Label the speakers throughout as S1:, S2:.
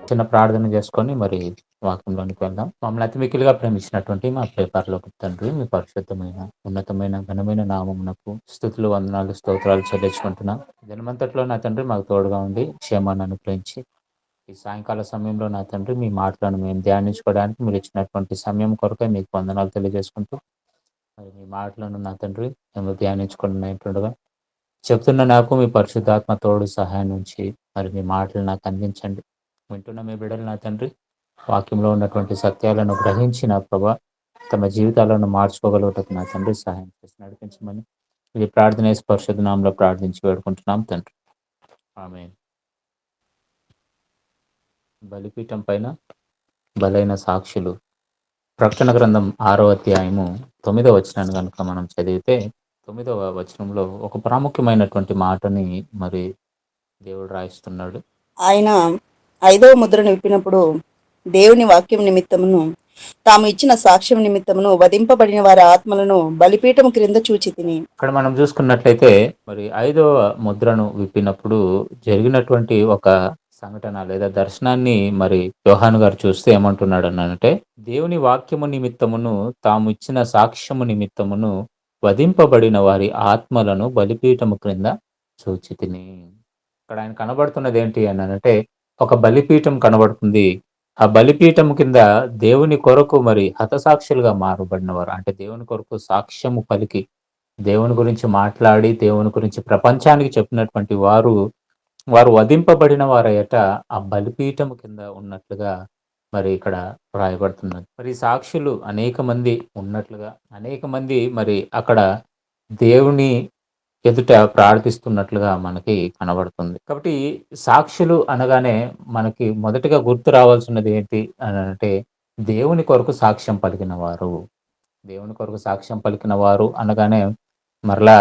S1: చిన్న ప్రార్థన చేసుకొని మరి వాక్యంలోనికి వెళ్దాం. మమ్మల్ని అతి మిక్కిలిగా ప్రేమించినటువంటి మా పరలోకపు తండ్రి, మీ పరిశుద్ధమైన, ఉన్నతమైన, ఘనమైన నామమునకు స్తుతులు, వందనాలు, స్తోత్రాలు చెల్లించుకుంటున్నాం. దినమంతట్లో నా తండ్రి మాకు తోడుగా ఉండి క్షేమాన్ని అనుగ్రహించి ఈ సాయంకాల సమయంలో నా తండ్రి మీ మాటలను మేము ధ్యానించుకోవడానికి మీరు ఇచ్చినటువంటి సమయం కొరకై మీకు వందనాలు తెలియజేసుకుంటూ మరి మీ మాటలను నా తండ్రి మేము ధ్యానించుకున్నట్లుగా చెప్తున్న నాకు మీ పరిశుద్ధాత్మ తోడు సహాయం నుంచి మరి మీ మాటలు నాకు అందించండి. వింటున్న మీ బిడ్డలు నా తండ్రి వాక్యంలో ఉన్నటువంటి సత్యాలను గ్రహించి నా ప్రభా తమ జీవితాలను మార్చుకోగలుగుటకు నా తండ్రి సహాయం చేసి నడిపించమని ఇది ప్రార్థన పరిశుద్ధ నామంలో ప్రార్థించి వేడుకుంటున్నాం తండ్రి. ఆమేన్. బలిపీఠం పైన బలైన సాక్షులు. ప్రకటన గ్రంథం 6వ అధ్యాయము 9వ వచనాన్ని కనుక మనం చదివితే 9వ వచనంలో ఒక ప్రాముఖ్యమైనటువంటి మాటని మరి దేవుడు రాయిస్తున్నాడు.
S2: ఆయన 5వ ముద్రను విప్పినప్పుడు దేవుని వాక్యం నిమిత్తమును తాము ఇచ్చిన సాక్ష్యం నిమిత్తమును వధింపబడిన వారి ఆత్మలను బలిపీఠం క్రింద చూచి తిని.
S1: ఇక్కడ మనం చూసుకున్నట్లయితే మరి 5వ ముద్రను విప్పినప్పుడు జరిగినటువంటి ఒక సంఘటన లేదా దర్శనాన్ని మరి యోహాను గారు చూస్తే ఏమంటున్నాడు అంటే దేవుని వాక్యము నిమిత్తమును తాము ఇచ్చిన సాక్ష్యము నిమిత్తమును వధింపబడిన వారి ఆత్మలను బలిపీఠము క్రింద చూచితిని. ఇక్కడ ఆయన కనబడుతున్నది ఏంటి అని అంటే ఒక బలిపీఠం కనబడుతుంది. ఆ బలిపీఠం కింద దేవుని కొరకు మరి హతసాక్షులుగా మారబడినవారు అంటే దేవుని కొరకు సాక్ష్యము పలికి దేవుని గురించి మాట్లాడి దేవుని గురించి ప్రపంచానికి చెప్పినటువంటి వారు వధింపబడిన వారయట ఆ బలిపీఠం కింద ఉన్నట్లుగా మరి ఇక్కడ రాయబడుతున్నది. మరి సాక్షులు అనేక మంది ఉన్నట్లుగా అనేక మంది మరి అక్కడ దేవుని ఎదుట ప్రార్థిస్తున్నట్లుగా మనకి కనబడుతుంది. కాబట్టి సాక్షులు అనగానే మనకి మొదటిగా గుర్తు రావాల్సినది ఏంటి అని అంటే దేవుని కొరకు సాక్ష్యం పలికిన వారు. దేవుని కొరకు సాక్ష్యం పలికిన వారు అనగానే మరలా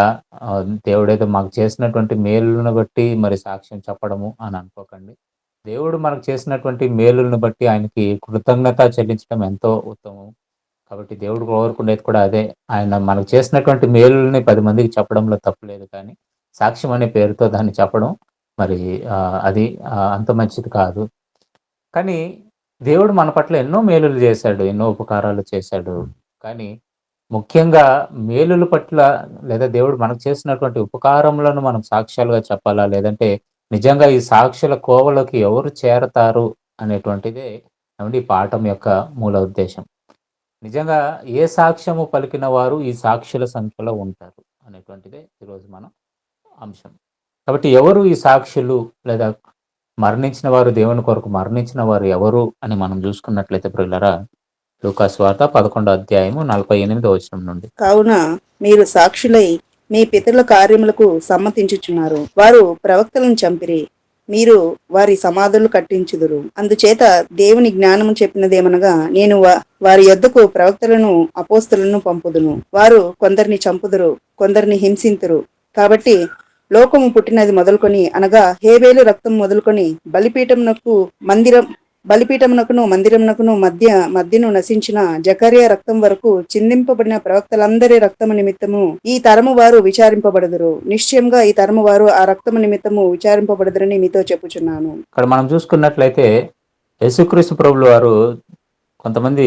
S1: దేవుడేదో మాకు చేసినటువంటి మేలులను బట్టి మరి సాక్ష్యం చెప్పడము అని అనుకోకండి. దేవుడు మనకు చేసినటువంటి మేలులను బట్టి ఆయనకి కృతజ్ఞత చెల్లించడం ఎంతో ఉత్తమం. కాబట్టి దేవుడు కోరుకునేది కూడా అదే. ఆయన మనకు చేసినటువంటి మేలుల్ని 10 మందికి చెప్పడంలో తప్పు లేదు. కానీ సాక్ష్యం అనే పేరుతో దాన్ని చెప్పడం మరి అది అంత మంచిది కాదు. కానీ దేవుడు మన పట్ల ఎన్నో మేలులు చేశాడు. ఎన్నో ఉపకారాలు చేశాడు. కానీ ముఖ్యంగా మేలుల పట్ల లేదా దేవుడు మనకు చేసినటువంటి ఉపకారములను మనం సాక్ష్యాలుగా చెప్పాలా? లేదంటే నిజంగా ఈ సాక్షుల కోవలోకి ఎవరు చేరతారు అనేటువంటిదే ఈ పాఠం యొక్క మూల ఉద్దేశం. నిజంగా ఏ సాక్ష్యము పలికిన వారు ఈ సాక్షుల సంఖ్యలో ఉంటారు అనేటువంటిదే ఈరోజు మన అంశం. కాబట్టి ఎవరు ఈ సాక్షులు లేదా మరణించిన వారు, దేవుని కొరకు మరణించిన వారు ఎవరు అని మనం చూసుకున్నట్లయితే ప్రియులారా లూకా సువార్త 11వ అధ్యాయము 48వ వచనం నుండి.
S2: కావున మీరు సాక్షులై మీ పితరుల కార్యములకు సమ్మతించుచున్నారు. వారు ప్రవక్తలను చంపిరి, మీరు వారి సమాధులు కట్టించుదురు. అందుచేత దేవుని జ్ఞానము చెప్పినదేమనగా, నేను వారి యొద్దకు ప్రవక్తలను అపోస్తలను పంపుదును. వారు కొందరిని చంపుదురు, కొందరిని హింసింతురు. కాబట్టి లోకము పుట్టినది మొదలుకొని అనగా హేబేలు రక్తం మొదలుకొని బలిపీఠమునకును మందిరమునకును మధ్యను నశించిన జకర్యా రక్తం వరకు చిందింపబడిన ప్రవక్తలందరి రక్తము నిమిత్తము ఈ తరము వారు విచారింపబడదురు. నిశ్చయంగా ఈ తరము వారు ఆ రక్తము నిమిత్తము విచారింపబడదురని మీతో చెప్పుచున్నాను.
S1: ఇక్కడ మనం చూసుకున్నట్లయితే యేసుక్రీస్తు ప్రభులు వారు కొంతమంది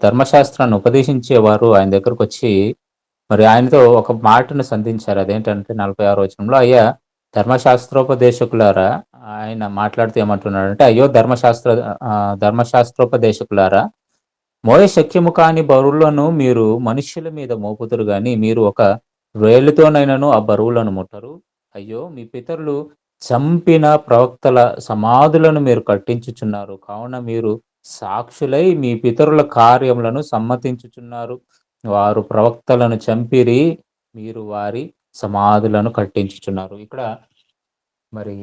S1: ధర్మశాస్త్రాన్ని ఉపదేశించేవారు ఆయన దగ్గరకు వచ్చి మరి ఆయనతో ఒక మాటను సంధించారు. అదేంటంటే 46వ వచనంలో, అయ్యా ధర్మశాస్త్రోపదేశకులారా, ఆయన మాట్లాడుతూ ఏమంటున్నాడంటే, అయ్యో ధర్మశాస్త్రోపదేశకులారా, మోయ శక్యము కాని బరువులను మీరు మనుష్యుల మీద మోపుతురు గాని మీరు ఒక వేలుతోనైనను ఆ బరువులను ముట్టరు. అయ్యో మీ పితరులు చంపిన ప్రవక్తల సమాధులను మీరు కట్టించుచున్నారు. కావున మీరు సాక్షులై మీ పితరుల కార్యములను సమ్మతించుచున్నారు. వారు ప్రవక్తలను చంపిరి, మీరు వారి సమాధులను కట్టించుచున్నారు. ఇక్కడ మరి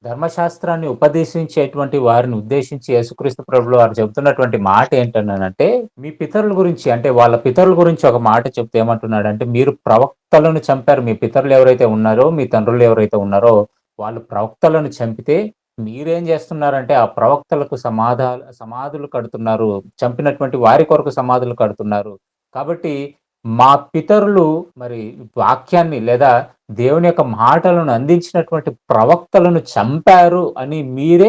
S1: ధర్మశాస్త్రాన్ని ఉపదేశించేటువంటి వారిని ఉద్దేశించి యేసుక్రీస్తు ప్రభులు వారు చెబుతున్నటువంటి మాట ఏంటనంటే, మీ పితరుల గురించి అంటే వాళ్ళ పితరుల గురించి ఒక మాట చెప్తే ఏమంటున్నాడంటే, మీరు ప్రవక్తలను చంపారు. మీ పితరులు ఎవరైతే ఉన్నారో, మీ తండ్రులు ఎవరైతే ఉన్నారో వాళ్ళు ప్రవక్తలను చంపితే మీరేం చేస్తున్నారంటే ఆ ప్రవక్తలకు సమాధులు కడుతున్నారు. చంపినటువంటి వారి కొరకు సమాధులు కడుతున్నారు. కాబట్టి మా పితరులు మరి వాక్యాన్ని లేదా దేవుని యొక్క మాటలను అందించినటువంటి ప్రవక్తలను చంపారు అని మీరే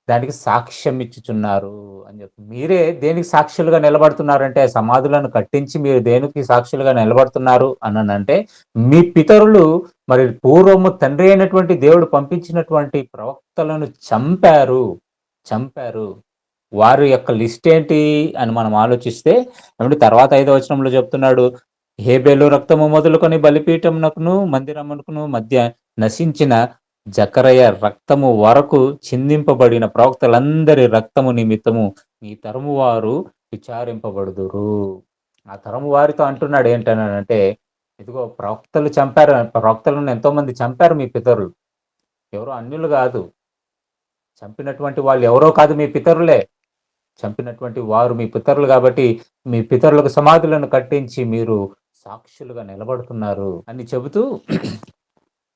S1: దానికి సాక్ష్యం ఇచ్చుచున్నారు అని చెప్పి. మీరే దేనికి సాక్షులుగా నిలబడుతున్నారంటే, సమాధులను కట్టించి మీరు దేనికి సాక్షులుగా నిలబడుతున్నారు అననంటే, మీ పితరులు మరి పూర్వము తండ్రి అయినటువంటి దేవుడు పంపించినటువంటి ప్రవక్తలను చంపారు. చంపారు. వారి యొక్క లిస్ట్ ఏంటి అని మనం ఆలోచిస్తే, ఏమంటే తర్వాత 5వ వచనంలో చెప్తున్నాడు. హేబెలు రక్తము మొదలుకొని బలిపీఠమునకును, మందిరమునకును మధ్య నశించిన జకరయ రక్తము వరకు చిందింపబడిన ప్రవక్తలందరి రక్తము నిమిత్తము ఈ తరము వారు విచారింపబడుదురు. ఆ తరము వారితో అంటున్నాడు ఏంటనంటే, ఇదిగో ప్రవక్తలు చంపారు. ప్రవక్తలను ఎంతో మంది చంపారు మీ పితరులు. ఎవరో అన్యులు గాదు. చంపినటువంటి వాళ్ళు ఎవరో కాదు, మీ పితరులే. చంపినటువంటి వారు మీ పితరులు కాబట్టి, మీ పితరులకు సమాధులను కట్టించి మీరు సాక్షులుగా నిలబడుతున్నారు అని చెబుతూ,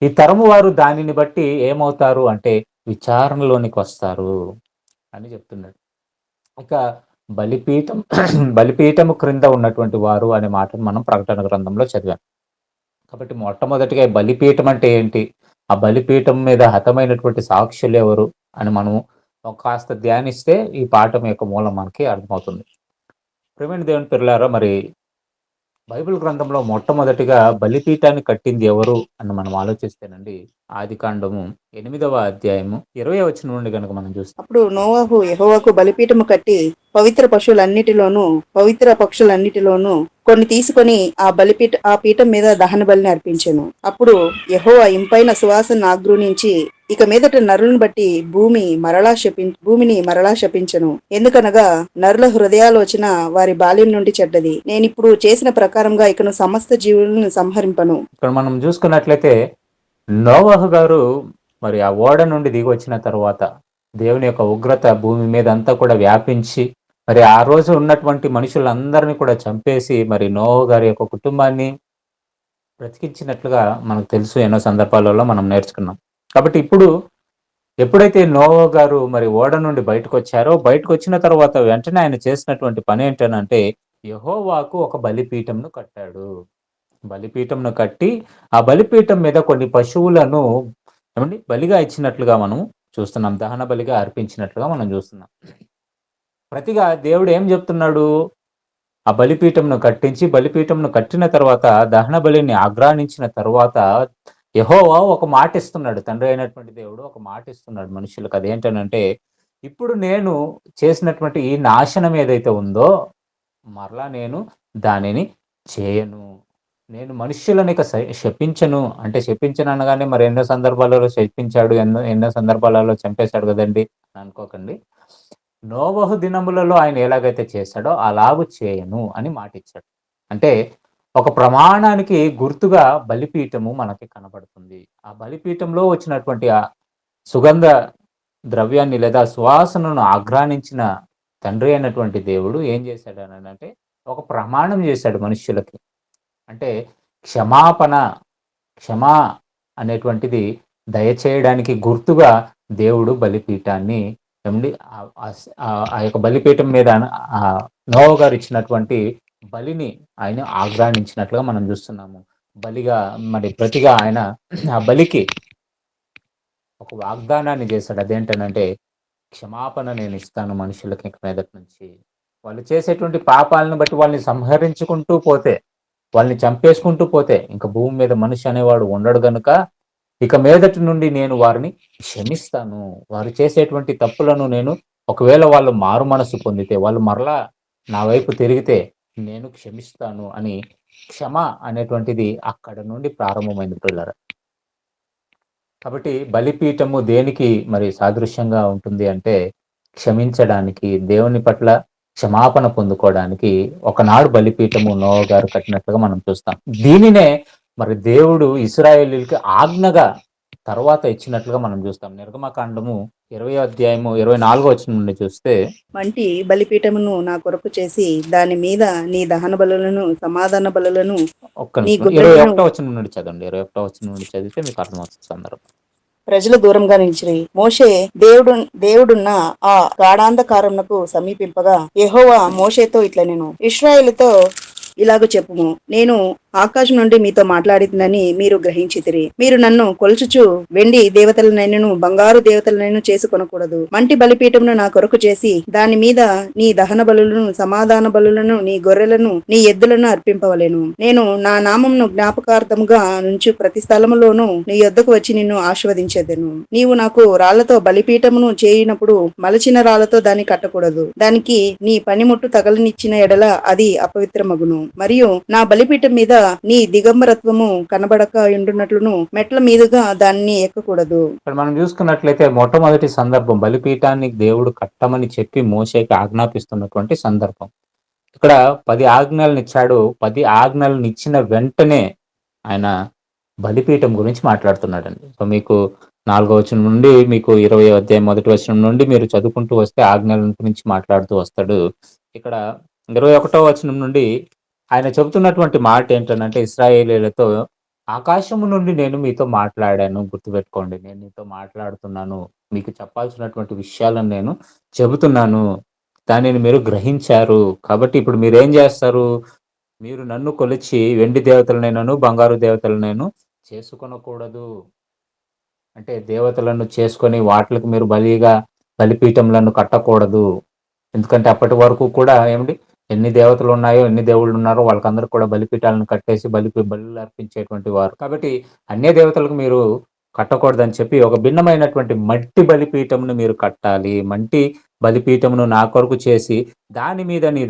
S1: ఈ తరము వారు దానిని బట్టి ఏమవుతారు అంటే విచారణలోనికొస్తారు అని చెప్తున్నాడు. ఇక బలిపీఠం బలిపీఠము క్రింద ఉన్నటువంటి వారు అనే మాటను మనం ప్రకటన గ్రంథంలో చదివాం. కాబట్టి మొట్టమొదటిగా ఈ బలిపీఠం అంటే ఏంటి? ఆ బలిపీఠం మీద హతమైనటువంటి సాక్షులెవరు అని మనం కాస్త ధ్యానిస్తే ఈ పాఠం యొక్క మూలం మనకి అర్థమవుతుంది. ప్రియమైన దేవుని పిల్లారా, మరి బైబిల్ గ్రంథంలో మొట్టమొదటిగా బలిపీఠాన్ని కట్టింది ఎవరు అని మనం ఆలోచిస్తేనండి, ఆదికాండము 8వ అధ్యాయము 20వ వచనం నుండి గనుక మనం చూస్తే,
S2: అప్పుడు నోవాహు యెహోవాకు బలిపీఠము కట్టి పవిత్ర పశువులన్నిటిలోనూ పవిత్ర పక్షులన్నిటిలోనూ కొన్ని తీసుకొని ఆ పీఠం మీద దహన బలిని అర్పించెను. అప్పుడు యెహోవా ఇంపైన సువాసన ఆగ్రహించి ఇక మీదట నరులను బట్టి భూమిని మరలా శపించెను. ఎందుకనగా నరుల హృదయాలోచన వారి బాల్యం నుండి చెడ్డది. నేనిప్పుడు చేసిన ప్రకారంగా ఇకను సమస్త జీవులను సంహరింపను.
S1: ఇక్కడ మనం చూసుకున్నట్లయితే నోవహు గారు మరి ఆ ఓడ నుండి దిగి వచ్చిన తర్వాత దేవుని యొక్క ఉగ్రత భూమి మీద అంతా కూడా వ్యాపించి, మరి ఆ రోజు ఉన్నటువంటి మనుషులందరినీ కూడా చంపేసి మరి నోవహు గారి యొక్క కుటుంబాన్ని బ్రతికించినట్లుగా మనకు తెలుసు. ఎన్నో సందర్భాలలో మనం నేర్చుకున్నాం. కాబట్టి ఇప్పుడు ఎప్పుడైతే నోవహు గారు మరి ఓడ నుండి బయటకొచ్చారో, బయటకొచ్చిన తర్వాత వెంటనే ఆయన చేసినటువంటి పని ఏంటనంటే, యెహోవాకు ఒక బలిపీఠంను కట్టాడు. బలిపీఠంను కట్టి, ఆ బలిపీఠం మీద కొన్ని పశువులను బలిగా ఇచ్చినట్లుగా మనం చూస్తున్నాం. దహన బలిగా అర్పించినట్లుగా మనం చూస్తున్నాం. ప్రతిగా దేవుడు ఏం చెప్తున్నాడు? ఆ బలిపీఠంను కట్టించి, బలిపీఠంను కట్టిన తర్వాత దహన బలిని ఆగ్రానించిన తరువాత యెహోవా ఒక మాట ఇస్తున్నాడు. తండ్రి అయినటువంటి దేవుడు ఒక మాట ఇస్తున్నాడు మనుషులకు. అదేంటనంటే, ఇప్పుడు నేను చేసినటువంటి ఈ నాశనం ఏదైతే ఉందో, మరలా నేను దానిని చేయను. నేను మనుష్యులను ఇక శపించను. అంటే శపించను అనగానే మరి ఎన్నో సందర్భాలలో శపించాడు, ఎన్నో ఎన్నో సందర్భాలలో చంపేశాడు కదండి అని అనుకోకండి. నోవహు దినములలో ఆయన ఎలాగైతే చేశాడో అలాగు చేయను అని మాటిచ్చాడు. అంటే ఒక ప్రమాణానికి గుర్తుగా బలిపీఠము మనకి కనబడుతుంది. ఆ బలిపీఠంలో వచ్చినటువంటి ఆ సుగంధ ద్రవ్యాన్ని లేదా సువాసనను ఆఘ్రానించిన తండ్రి అయినటువంటి దేవుడు ఏం చేశాడు అనంటే, ఒక ప్రమాణం చేశాడు మనుష్యులకి. అంటే క్షమాపణ, క్షమా అనేటువంటిది దయచేయడానికి గుర్తుగా దేవుడు బలిపీఠాన్ని ఆ యొక్క బలిపీఠం మీద నోవహు గారు ఇచ్చినటువంటి బలిని ఆయన ఆగ్రానించినట్లుగా మనం చూస్తున్నాము. బలిగా మరి ప్రతిగా ఆయన ఆ బలికి ఒక వాగ్దానాన్ని చేశాడు. అదేంటనంటే, క్షమాపణ నేను ఇస్తాను మనుషులకి ఇక మీదటి నుంచి. వాళ్ళు చేసేటువంటి పాపాలను బట్టి వాళ్ళని సంహరించుకుంటూ పోతే, వాళ్ళని చంపేసుకుంటూ పోతే ఇంక భూమి మీద మనిషి అనేవాడు ఉండడు గనుక, ఇక మీదటి నుండి నేను వారిని క్షమిస్తాను. వారు చేసేటువంటి తప్పులను నేను, ఒకవేళ వాళ్ళు మారు మనసు పొందితే, వాళ్ళు మరలా నా వైపు తిరిగితే నేను క్షమిస్తాను అని క్షమ అనేటువంటిది అక్కడ నుండి ప్రారంభమైంది పిల్లరా. కాబట్టి బలిపీఠము దేనికి మరి సాదృశ్యంగా ఉంటుంది అంటే, క్షమించడానికి, దేవుని పట్ల క్షమాపణ పొందుకోవడానికి ఒకనాడు బలిపీఠము నోవహు గారు కట్టినట్లుగా మనం చూస్తాం. దీనినే మరి దేవుడు ఇశ్రాయేలీయులకి ఆజ్ఞగా తర్వాత ఇచ్చినట్లుగా మనం చూస్తాం. నిర్గమకాండము 20వ అధ్యాయము 24వ వచనం నుండి చూస్తే,
S2: వంటి బలిపీఠమును నా కొరకు చేసి దాని మీద నీ దహన బలులను సమాధాన బలులను
S1: ఒక్క
S2: నీ
S1: నిమిషం 21వ
S2: గొర్రెలను
S1: వచనం నుండి చదవండి. 21వ వచనం నుండి చదివితే మీకు అర్థమవుతుంది సందర్భం.
S2: ప్రజలు దూరంగా నిలిచిరి. మోషే దేవుడున్న ఆ గాఢాంధకారమునకు సమీపింపగా యెహోవా మోషేతో ఇట్లనెను, ఇశ్రాయేలుతో ఇలాగ చెప్పుము, నేను ఆకాశం నుండి మీతో మాట్లాడిందని మీరు గ్రహించితిరి. మీరు నన్ను కొలుచుచు వెండి దేవతలనైనను బంగారు దేవతలనైనను చేసుకొనకూడదు. మంటి బలిపీఠమును నా కొరకు చేసి దాని మీద నీ దహన బలులను సమాధాన బలులను నీ గొర్రెలను నీ ఎద్దులను అర్పింపవలెను. నేను నా నామమును జ్ఞాపకార్థముగా నుంచి ప్రతి స్థలములోనూ నీ యొద్దకు వచ్చి నిన్ను ఆశీర్వదించెదను. నీవు నాకు రాళ్లతో బలిపీఠమును చేయినప్పుడు మలచిన రాళ్లతో దాన్ని కట్టకూడదు. దానికి నీ పనిముట్టు తగలనిచ్చిన ఎడల అది అపవిత్రమగును. మరియు నా బలిపీఠం మీద నీ దిగంబరత్వము కనబడక ఉండునట్లును మెట్ల మీదుగా దాన్ని ఎక్కకూడదు.
S1: ఇక్కడ మనం చూసుకున్నట్లయితే మొట్టమొదటి సందర్భం బలిపీఠాన్ని దేవుడు కట్టమని చెప్పి మోషేకి ఆజ్ఞాపిస్తున్నటువంటి సందర్భం. ఇక్కడ 10 ఆజ్ఞలనిచ్చాడు. 10 ఆజ్ఞలనిచ్చిన వెంటనే ఆయన బలిపీఠం గురించి మాట్లాడుతున్నాడండి. సో మీకు 4వ వచనం నుండి మీకు 20వ అధ్యాయం మొదటి వచనం నుండి మీరు చదువుకుంటూ వస్తే ఆజ్ఞల గురించి మాట్లాడుతూ వస్తాడు. ఇక్కడ 21వ వచనం నుండి ఆయన చెబుతున్నటువంటి మాట ఏంటనంటే ఇశ్రాయేలీయులతో ఆకాశము నుండి నేను మీతో మాట్లాడాను. గుర్తుపెట్టుకోండి. నేను నీతో మాట్లాడుతున్నాను. మీకు చెప్పాల్సినటువంటి విషయాలను నేను చెబుతున్నాను. దానిని మీరు గ్రహించారు. కాబట్టి ఇప్పుడు మీరేం చేస్తారు? మీరు నన్ను కొలిచి వెండి దేవతలనైనను, బంగారు దేవతలనైను చేసుకొనకూడదు. అంటే దేవతలను చేసుకొని వాటికి మీరు బలిపీఠములను కట్టకూడదు. ఎందుకంటే అప్పటి వరకు కూడా ఏమిటి ఎన్ని దేవతలు ఉన్నాయో, ఎన్ని దేవుళ్ళు ఉన్నారో వాళ్ళకందరికి కూడా బలిపీఠాలను కట్టేసి బలులు అర్పించేటువంటి వారు. కాబట్టి అన్య దేవతలకు మీరు కట్టకూడదని చెప్పి ఒక భిన్నమైనటువంటి మట్టి బలిపీఠమును మీరు కట్టాలి. మట్టి బలిపీఠమును నా కొరకు చేసి దాని మీద నీ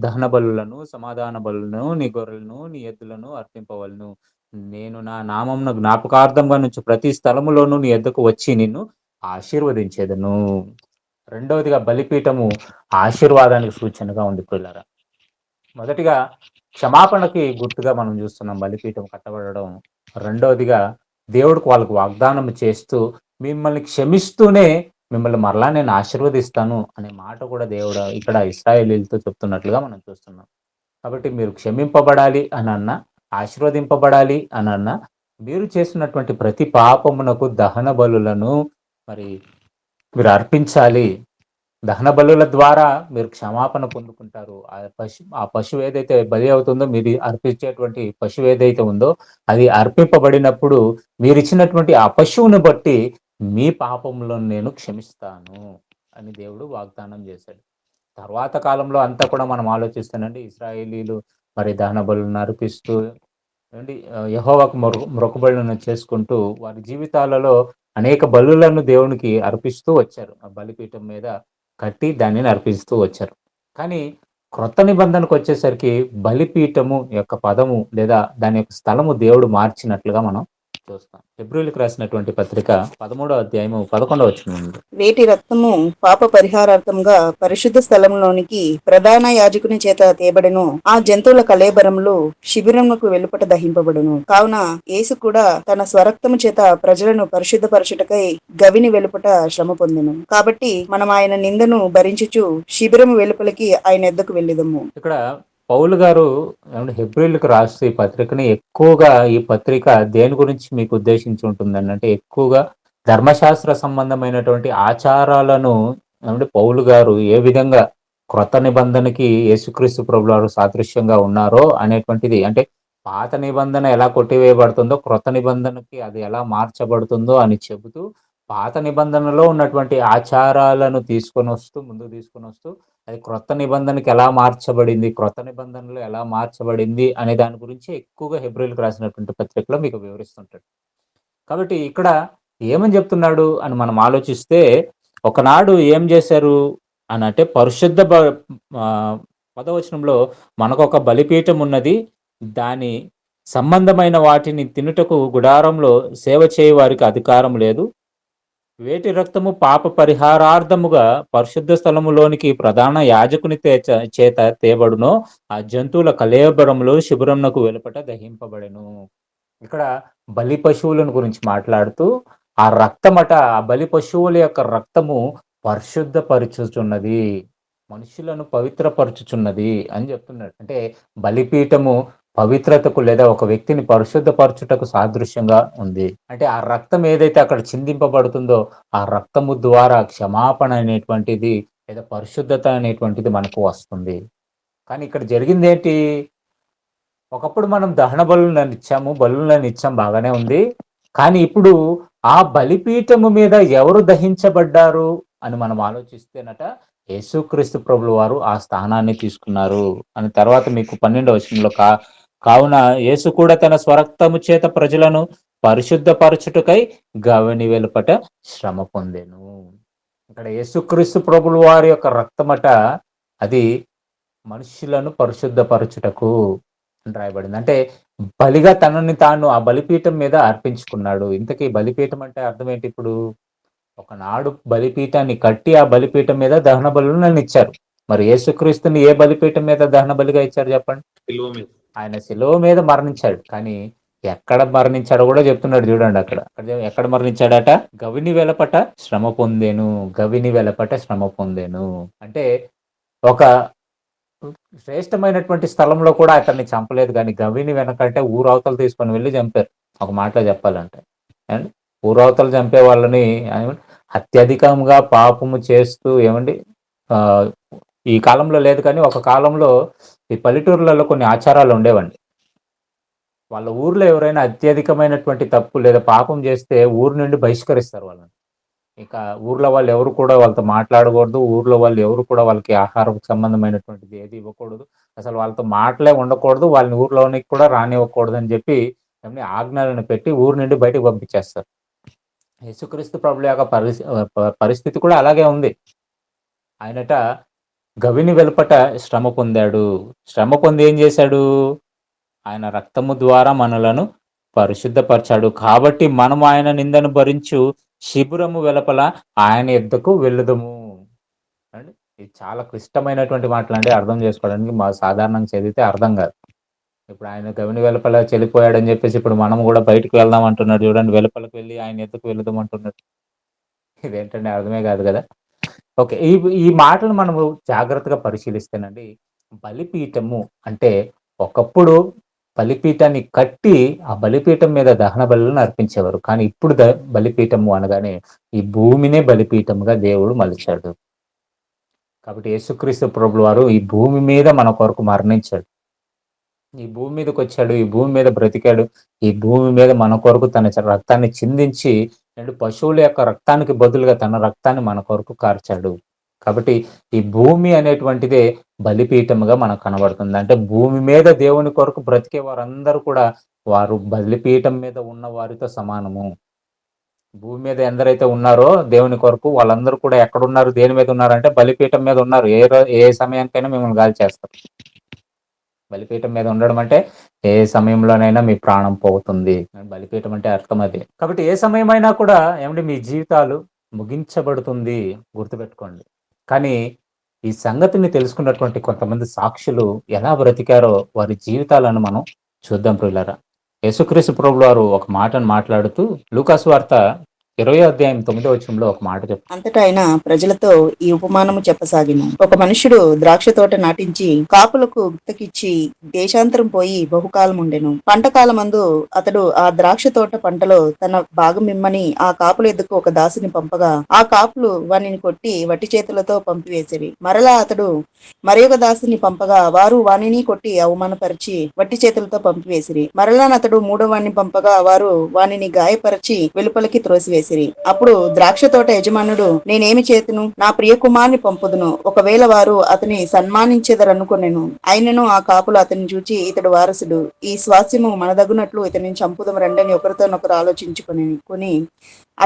S1: దహన బలులను, సమాధాన బలులను, నీ గొర్రెలను, నీ ఎద్దులను అర్పింపవలను. నేను నా నామమును జ్ఞాపకార్థంగా నుంచి ప్రతి స్థలములోనూ నీ ఎద్దకు వచ్చి నిన్ను ఆశీర్వదించేదను. రెండవదిగా బలిపీఠము ఆశీర్వాదానికి సూచనగా ఉంది పిల్లరా. మొదటిగా క్షమాపణకి గుర్తుగా మనం చూస్తున్నాం బలిపీఠం కట్టబడడం. రెండవదిగా దేవుడికి వాళ్ళకు వాగ్దానం చేస్తూ మిమ్మల్ని క్షమిస్తూనే మిమ్మల్ని మరలా నేను ఆశీర్వదిస్తాను అనే మాట కూడా దేవుడు ఇక్కడ ఇశ్రాయేలీయులతో చెప్తున్నట్లుగా మనం చూస్తున్నాం. కాబట్టి మీరు క్షమింపబడాలి అని అన్నా, ఆశీర్వదింపబడాలి అని అన్నా, మీరు చేసినటువంటి ప్రతి పాపమునకు దహన బలులను మరి మీరు అర్పించాలి. దహన బలుల ద్వారా మీరు క్షమాపణ పొందుకుంటారు. ఆ పశువు ఏదైతే బలి అవుతుందో, మీరు అర్పించేటువంటి పశువు ఏదైతే ఉందో అది అర్పింపబడినప్పుడు మీరిచ్చినటువంటి ఆ పశువును బట్టి మీ పాపములను నేను క్షమిస్తాను అని దేవుడు వాగ్దానం చేశాడు. తర్వాత కాలంలో అంతా కూడా మనం ఆలోచిస్తానండి ఇశ్రాయేలీలు మరి దహన బలులను అర్పిస్తూ యెహోవాకు మొక్కుబడులను చేసుకుంటూ వారి జీవితాలలో అనేక బలులను దేవునికి అర్పిస్తూ వచ్చారు. ఆ బలిపీఠం మీద కట్టి దానిని అర్పిస్తూ వచ్చారు. కానీ క్రొత్త నిబంధనకు వచ్చేసరికి బలిపీఠము యొక్క పదము లేదా దాని యొక్క స్థలము దేవుడు మార్చినట్లుగా మనం చూస్తాం. హెబ్రీయులకు రాసినటువంటి పత్రిక 13వ అధ్యాయము 11వ వచనం ఉంది.
S2: వేటి రక్తము పాప పరిహారార్థంగా పరిశుద్ధ స్థలంలోనికి ప్రధాన యాజకుని చేత తేబడెను. ఆ జంతువుల కళేబరములు శిబిరమునకు వెలుపట దహింపబడును. కావున యేసు కూడా తన స్వరక్తము చేత ప్రజలను పరిశుద్ధపరచుటకై గవిని వెలుపట శ్రమ పొందెను. కాబట్టి మనం ఆయన నిందను భరించుచు శిబిరము వెలుపలికి ఆయన ఎద్దకు వెళ్ళిదము.
S1: ఇక్కడ పౌలు గారు హెబ్రీయులకు రాస్తే ఈ పత్రికని ఎక్కువగా ఈ పత్రిక దేని గురించి మీకు ఉద్దేశించి ఉంటుందని అంటే ఎక్కువగా ధర్మశాస్త్ర సంబంధమైనటువంటి ఆచారాలను పౌలు గారు ఏ విధంగా క్రొత్త నిబంధనకి యేసుక్రీస్తు ప్రభువు వారు సాదృశ్యంగా ఉన్నారో అనేటువంటిది అంటే పాత నిబంధన ఎలా కొట్టివేయబడుతుందో క్రొత్త నిబంధనకి అది ఎలా మార్చబడుతుందో అని చెబుతూ పాత నిబంధనలో ఉన్నటువంటి ఆచారాలను ముందుకు తీసుకొని వస్తూ అది క్రొత్త నిబంధనకి ఎలా మార్చబడింది, క్రొత్త నిబంధనలో ఎలా మార్చబడింది అనే దాని గురించి ఎక్కువగా హెబ్రీయులకు రాసినటువంటి పత్రికలో మీకు వివరిస్తుంటాడు. కాబట్టి ఇక్కడ ఏమని చెప్తున్నాడు అని మనం ఆలోచిస్తే ఒకనాడు ఏం చేశారు అని అంటే పరిశుద్ధ 10వ వచనంలో మనకొక బలిపీఠం ఉన్నది, దాని సంబంధమైన వాటిని తినుటకు గుడారంలో సేవ చేయ వారికి అధికారం లేదు. వేటి రక్తము పాప పరిహారార్థముగా పరిశుద్ధ స్థలములోనికి ప్రధాన యాజకుని చేత తేబడునో ఆ జంతువుల కళేబరములు శిబిరమునకు వెలుపట దహింపబడెను. ఇక్కడ బలి పశువులను గురించి మాట్లాడుతూ ఆ రక్తమట ఆ బలి పశువుల యొక్క రక్తము పరిశుద్ధపరచుచున్నది, మనుషులను పవిత్రపరచుచున్నది అని చెప్తున్నాడు. అంటే బలిపీఠము పవిత్రతకు లేదా ఒక వ్యక్తిని పరిశుద్ధపరచుటకు సాదృశ్యంగా ఉంది. అంటే ఆ రక్తం ఏదైతే అక్కడ చిందింపబడుతుందో ఆ రక్తము ద్వారా క్షమాపణ అనేటువంటిది లేదా పరిశుద్ధత అనేటువంటిది మనకు వస్తుంది. కానీ ఇక్కడ జరిగింది ఏంటి? ఒకప్పుడు మనం దహన బలులనిచ్చాము, బలులనిచ్చాం బాగానే ఉంది. కానీ ఇప్పుడు ఆ బలిపీఠము మీద ఎవరు దహించబడ్డారు అని మనం ఆలోచిస్తేనట, యేసుక్రీస్తు ప్రభుల వారు ఆ స్థానాన్ని తీసుకున్నారు అని తర్వాత మీకు 12వ వచనంలో కావున యేసు కూడా తన స్వరక్తము చేత ప్రజలను పరిశుద్ధపరచుటకై గవని వెలుపట శ్రమ పొందెను. ఇక్కడ యేసుక్రీస్తు ప్రభుల వారి యొక్క రక్తమట అది మనుష్యులను పరిశుద్ధపరచుటకు అని రాయబడింది. అంటే బలిగా తనని తాను ఆ బలిపీఠం మీద అర్పించుకున్నాడు. ఇంతకీ బలిపీఠం అంటే అర్థం ఏంటి ఇప్పుడు? ఒకనాడు బలిపీఠాన్ని కట్టి ఆ బలిపీఠం మీద దహన బలులను ఇచ్చారు. మరి యేసుక్రీస్తుని ఏ బలిపీఠం మీద దహన బలిగా ఇచ్చారు చెప్పండి?
S3: సిలువ మీద.
S1: ఆయన శిలువ మీద మరణించాడు. కానీ ఎక్కడ మరణించాడో కూడా చెప్తున్నాడు చూడండి అక్కడ. ఎక్కడ మరణించాడట? గవిని వెలపట శ్రమ పొందెను. గవిని వెలపట శ్రమ పొందెను. అంటే ఒక శ్రేష్టమైనటువంటి స్థలంలో కూడా అతన్ని చంపలేదు గానీ, గవిని వెనకంటే ఊరవతల తీసుకొని వెళ్లి చంపారు. ఒక మాటలో చెప్పాలంటే. ఏవండీ? ఊరవతల చంపే వాళ్ళని అత్యధికంగా పాపము చేస్తూ ఏవండీ ఈ కాలంలో లేదు కానీ, ఒక కాలంలో ఈ పల్లెటూర్లలో కొన్ని ఆచారాలు ఉండేవండి. వాళ్ళ ఊర్లో ఎవరైనా అత్యధికమైనటువంటి తప్పు లేదా పాపం చేస్తే ఊరు నుండి బహిష్కరిస్తారు వాళ్ళని. ఇక ఊర్లో వాళ్ళు ఎవరు కూడా వాళ్ళతో మాట్లాడకూడదు. ఊర్లో వాళ్ళు ఎవరు కూడా వాళ్ళకి ఆహారం సంబంధమైనటువంటిది ఏది ఇవ్వకూడదు. అసలు వాళ్ళతో మాటలే ఉండకూడదు. వాళ్ళని ఊర్లోనికి కూడా రానివ్వకూడదని చెప్పి ఏమని ఆజ్ఞలను పెట్టి ఊరు నుండి బయటకు పంపించేస్తారు. యేసుక్రీస్తు ప్రభుల యొక్క పరిస్థితి కూడా అలాగే ఉంది. ఆయనట గవిని వెలుపట శ్రమ పొందాడు. శ్రమ పొంది ఏం చేశాడు? ఆయన రక్తము ద్వారా మనలను పరిశుద్ధపరిచాడు. కాబట్టి మనము ఆయన నిందను భరించు శిబిరము వెలుపల ఆయన యొద్దకు వెళ్ళుదము. అండి. ఇది చాలా క్లిష్టమైనటువంటి మాటలండి అర్థం చేసుకోవడానికి. సాధారణంగా చదివితే అర్థం కాదు. ఇప్పుడు ఆయన గవిని వెలుపల చెల్లిపోయాడని చెప్పేసి ఇప్పుడు మనం కూడా బయటకు వెళ్దాం అంటున్నాడు చూడండి. వెలుపలకు వెళ్ళి ఆయన యొద్దకు వెళుదాం అంటున్నాడు. ఇదేంటండి అర్థమే కాదు కదా! ఓకే. ఈ ఈ మాటలు మనము జాగ్రత్తగా పరిశీలిస్తేనండి, బలిపీఠము అంటే ఒకప్పుడు బలిపీఠాన్ని కట్టి, ఆ బలిపీఠం మీద దహన బలులను అర్పించేవారు. కానీ ఇప్పుడు బలిపీఠము అనగానే ఈ భూమినే బలిపీఠముగా దేవుడు మలిచాడు. కాబట్టి యేసుక్రీస్తు ప్రభుల వారు ఈ భూమి మీద మన కొరకు మరణించాడు. ఈ భూమి మీదకొచ్చాడు. ఈ భూమి మీద బ్రతికాడు. ఈ భూమి మీద మన కొరకు తన రక్తాన్ని చిందించి, పశువుల యొక్క రక్తానికి బదులుగా తన రక్తాన్ని మన కొరకు కార్చాడు. కాబట్టి ఈ భూమి అనేటువంటిదే బలిపీఠముగా మనకు కనబడుతుంది. అంటే భూమి మీద దేవుని కొరకు బ్రతికే వారందరూ కూడా వారు బలిపీఠం మీద ఉన్న వారితో సమానము. భూమి మీద ఎందరైతే ఉన్నారో దేవుని కొరకు వాళ్ళందరూ కూడా ఎక్కడున్నారు? దేని మీద ఉన్నారంటే బలిపీఠం మీద ఉన్నారు. ఏ సమయానికైనా మిమ్మల్ని గాల్చేస్తారు. బలిపీఠం మీద ఉండడం అంటే ఏ సమయంలోనైనా మీ ప్రాణం పోతుంది. బలిపీఠం అంటే అర్థం అది. కాబట్టి ఏ సమయమైనా కూడా ఏమంటే మీ జీవితాలు ముగించబడుతుంది. గుర్తుపెట్టుకోండి. కానీ ఈ సంగతిని తెలుసుకున్నటువంటి కొంతమంది సాక్షులు ఎలా బ్రతికారో వారి జీవితాలను మనం చూద్దాం ప్రియులారా. యేసుక్రీస్తు ప్రభువు వారు ఒక మాటను మాట్లాడుతూ లూకాసు వార్త 20వ అధ్యాయం 9వ వచనంలో ఒక మాట చెప్తారు.
S2: అంతటా ఆయన ప్రజలతో ఈ ఉపమానము చెప్పసాగిన. ఒక మనుష్యుడు ద్రాక్ష తోట నాటించి కాపులకు గుత్తకిచ్చి దేశాంతరం పోయి బహుకాలం ఉండెను. పంట కాలమందు అతడు ఆ ద్రాక్ష తోట పంటలో తన భాగం ఇమ్మని ఆ కాపుల ఎద్దుకు ఒక దాసిని పంపగా ఆ కాపులు వానిని కొట్టి వట్టి చేతులతో పంపివేసిరి. మరలా అతడు మరియొక దాసిని పంపగా వారు వానిని కొట్టి అవమానపరిచి వట్టి చేతులతో పంపివేసిరి. మరలా అతడు మూడో వాణ్ణి పంపగా వారు వానిని గాయపరిచి వెలుపలికి త్రోసివేసిరి. అప్పుడు ద్రాక్ష తోట యజమానుడు నేనేమి చేతును? నా ప్రియ కుమార్ని పంపుదును. ఒకవేళ వారు అతని సన్మానించెదరనుకొనెను. అయినను ఆ కాపులు అతన్ని చూచి ఇతడు వారసుడు, ఈ స్వాస్యము మనదగునట్లు ఇతనిని చంపుదం రండని ఒకరితోనొకరు ఆలోచించుకొని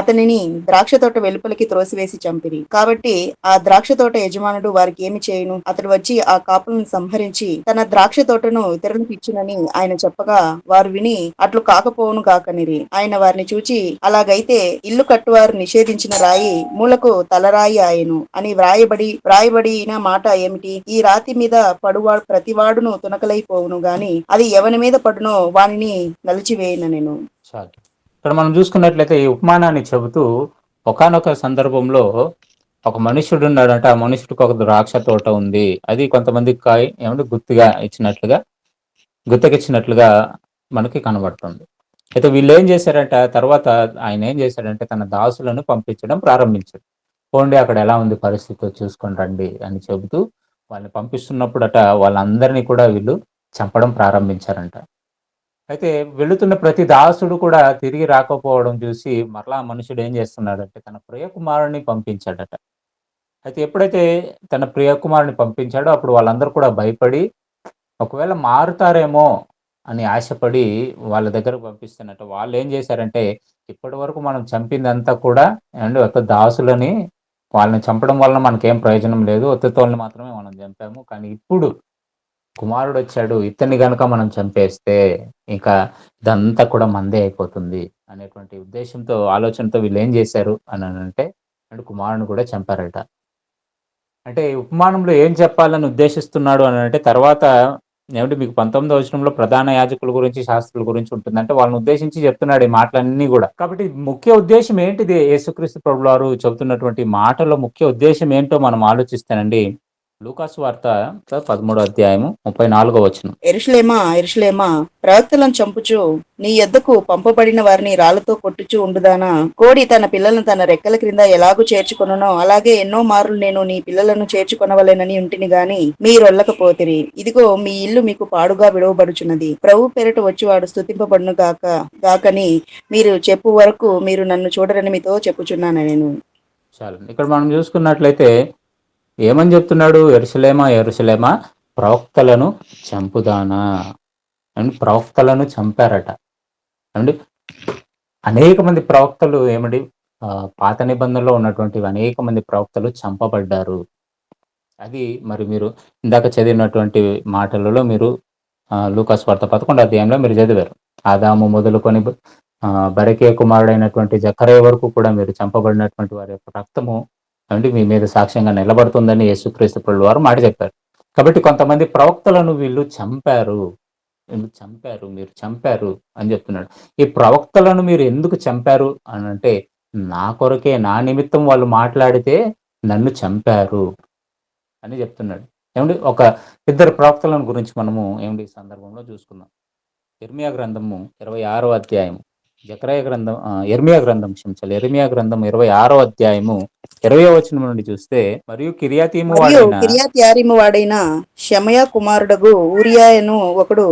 S2: అతనిని ద్రాక్ష తోట వెలుపలికి త్రోసివేసి చంపిరి. కాబట్టి ఆ ద్రాక్ష తోట యజమానుడు వారికి ఏమి చేయును? అతడు వచ్చి ఆ కాపులను సంహరించి తన ద్రాక్ష తోటను ఇతరులకు ఇచ్చునని ఆయన చెప్పగా వారు విని అట్లు కాకపోవును కాకనిరి. ఆయన వారిని చూచి అలాగైతే ఇల్లు కట్టువారు నిషేధించిన రాయి మూలకు తలరాయి ఆయను అని వ్రాయబడిన మాట ఏమిటి? ఈ రాతి మీద పడువాడు ప్రతివాడును తునకలైపోవును గాని అది ఎవని మీద పడునో వానిని నలిచివేయనెను.
S1: ఇక్కడ మనం చూసుకున్నట్లయితే ఈ ఉపమానాన్ని చెబుతూ ఒకానొక సందర్భంలో ఒక మనుష్యుడు ఉన్నాడంట. ఆ మనుషుడికి ఒక ద్రాక్ష తోట ఉంది. అది కొంతమందికి ఏమంటే గుత్తకిచ్చినట్లుగా మనకి కనబడుతుంది. అయితే వీళ్ళు ఏం చేశారంట, తర్వాత ఆయన ఏం చేశాడంటే తన దాసులను పంపించడం ప్రారంభించాడు. పోండి అక్కడ ఎలా ఉంది పరిస్థితి చూసుకొని రండి అని చెబుతూ వాళ్ళని పంపిస్తున్నప్పుడట వాళ్ళందరినీ కూడా వీళ్ళు చంపడం ప్రారంభించారంట. అయితే వెళుతున్న ప్రతి దాసుడు కూడా తిరిగి రాకపోవడం చూసి మరలా ఆ మనుషుడు ఏం చేస్తున్నాడంటే తన ప్రియ కుమారుడిని పంపించాడట. అయితే ఎప్పుడైతే తన ప్రియ కుమారుడిని పంపించాడో అప్పుడు వాళ్ళందరూ కూడా భయపడి ఒకవేళ మారుతారేమో అని ఆశపడి వాళ్ళ దగ్గరకు పంపిస్తున్నట్టు. వాళ్ళేం చేశారంటే, ఇప్పటివరకు మనం చంపిందంతా కూడా ఏవండీ ఒక్క దాసులని వాళ్ళని చంపడం వలన మనకేం ప్రయోజనం లేదు. ఉత్తతోల్ని మాత్రమే మనం చంపాము. కానీ ఇప్పుడు కుమారుడొచ్చాడు. ఇతన్ని గనక మనం చంపేస్తే ఇక ఇదంతా కూడా మనదే అయిపోతుంది అనేటువంటి ఉద్దేశ్యంతో, ఆలోచనతో వీళ్ళేం చేశారు అననంటే, అంటే కుమారుడిని కూడా చంపారట. అంటే ఈ ఉపమానంలో ఏం చెప్పాలని ఉద్దేశిస్తున్నాడు అనంటే తర్వాత ఏవండీ మీకు 19వ వచనంలో ప్రధాన యాజకుల గురించి, శాస్త్రుల గురించి ఉంటుంది. అంటే వాళ్ళని ఉద్దేశించి చెప్తున్నాడు ఈ మాటలన్నీ గూడా. కాబట్టి ముఖ్య ఉద్దేశ్యం ఏంటిది? యేసుక్రీస్తు ప్రభువారు చెబుతున్నటువంటి మాటల ముఖ్య ఉద్దేశ్యం ఏంటో మనం ఆలోచిస్తేనండి, లూకాసు వార్త 13వ అధ్యాయము 34వ వచనం.
S2: యెరూషలేమా యెరూషలేమా, ప్రవక్తలను చంపుచు నీ యొద్దకు పంపబడిన వారిని రాళ్లతో కొట్టుచు ఉండుదానా, కోడి తన పిల్లలను తన రెక్కల క్రింద ఎలాగూ చేర్చుకొనునో అలాగే ఎన్నో మార్లు నేను నీ పిల్లలను చేర్చుకొనవలెనని ఉంటిని గాని మీరొల్లకపోతిరి. ఇదిగో మీ ఇల్లు మీకు పాడుగా విడవబడుచున్నది. ప్రభు పేరిట వచ్చివాడు స్తుతింపబడును గాకని మీరు చెప్పు వరకు మీరు నన్ను చూడరని మీతో చెప్పుచున్నాను నేను.
S1: చాలండి. ఇక్కడ మనం చూసుకున్నట్లయితే ఏమని చెప్తున్నాడు? యెరూషలేమా యెరూషలేమా, ప్రవక్తలను చంపుదానా అండ్ ప్రవక్తలను చంపారట. అండి అనేక మంది ప్రవక్తలు ఏమండి పాత నిబంధనలో ఉన్నటువంటి అనేక మంది ప్రవక్తలు చంపబడ్డారు. అది మరి మీరు ఇందాక చదివినటువంటి మాటలలో మీరు లూకాసు వార్త 11వ అధ్యాయంలో మీరు చదివారు. ఆదాము మొదలుకొని బరకే కుమారుడైనటువంటి జకర్యా వరకు కూడా మీరు చంపబడినటువంటి వారి యొక్క రక్తము అంటే మీ మీద సాక్ష్యంగా నిలబడుతుందని యేసుక్రీస్తు ప్రభువారు మాట చెప్పారు. కాబట్టి కొంతమంది ప్రవక్తలను వీళ్ళు చంపారు. మీరు చంపారు అని చెప్తున్నాడు. ఈ ప్రవక్తలను మీరు ఎందుకు చంపారు అనంటే, నా కొరకే, నా నిమిత్తం వాళ్ళు మాట్లాడితే నన్ను చంపారు అని చెప్తున్నాడు. ఏమండి ఒక ఇద్దరు ప్రవక్తలను గురించి మనము ఏమండి ఈ సందర్భంలో చూసుకుందాం. ఇర్మియా గ్రంథము 26వ అధ్యాయము, ఇర్మియా గ్రంథం క్షమించాలి. ఇర్మియా గ్రంథం 26వ అధ్యాయము 20వ వచనం నుండి చూస్తే, మరియు
S2: కిర్యత్యారీము వాడైన షమయ కుమారుడగు ఊరియాయను ఒకడు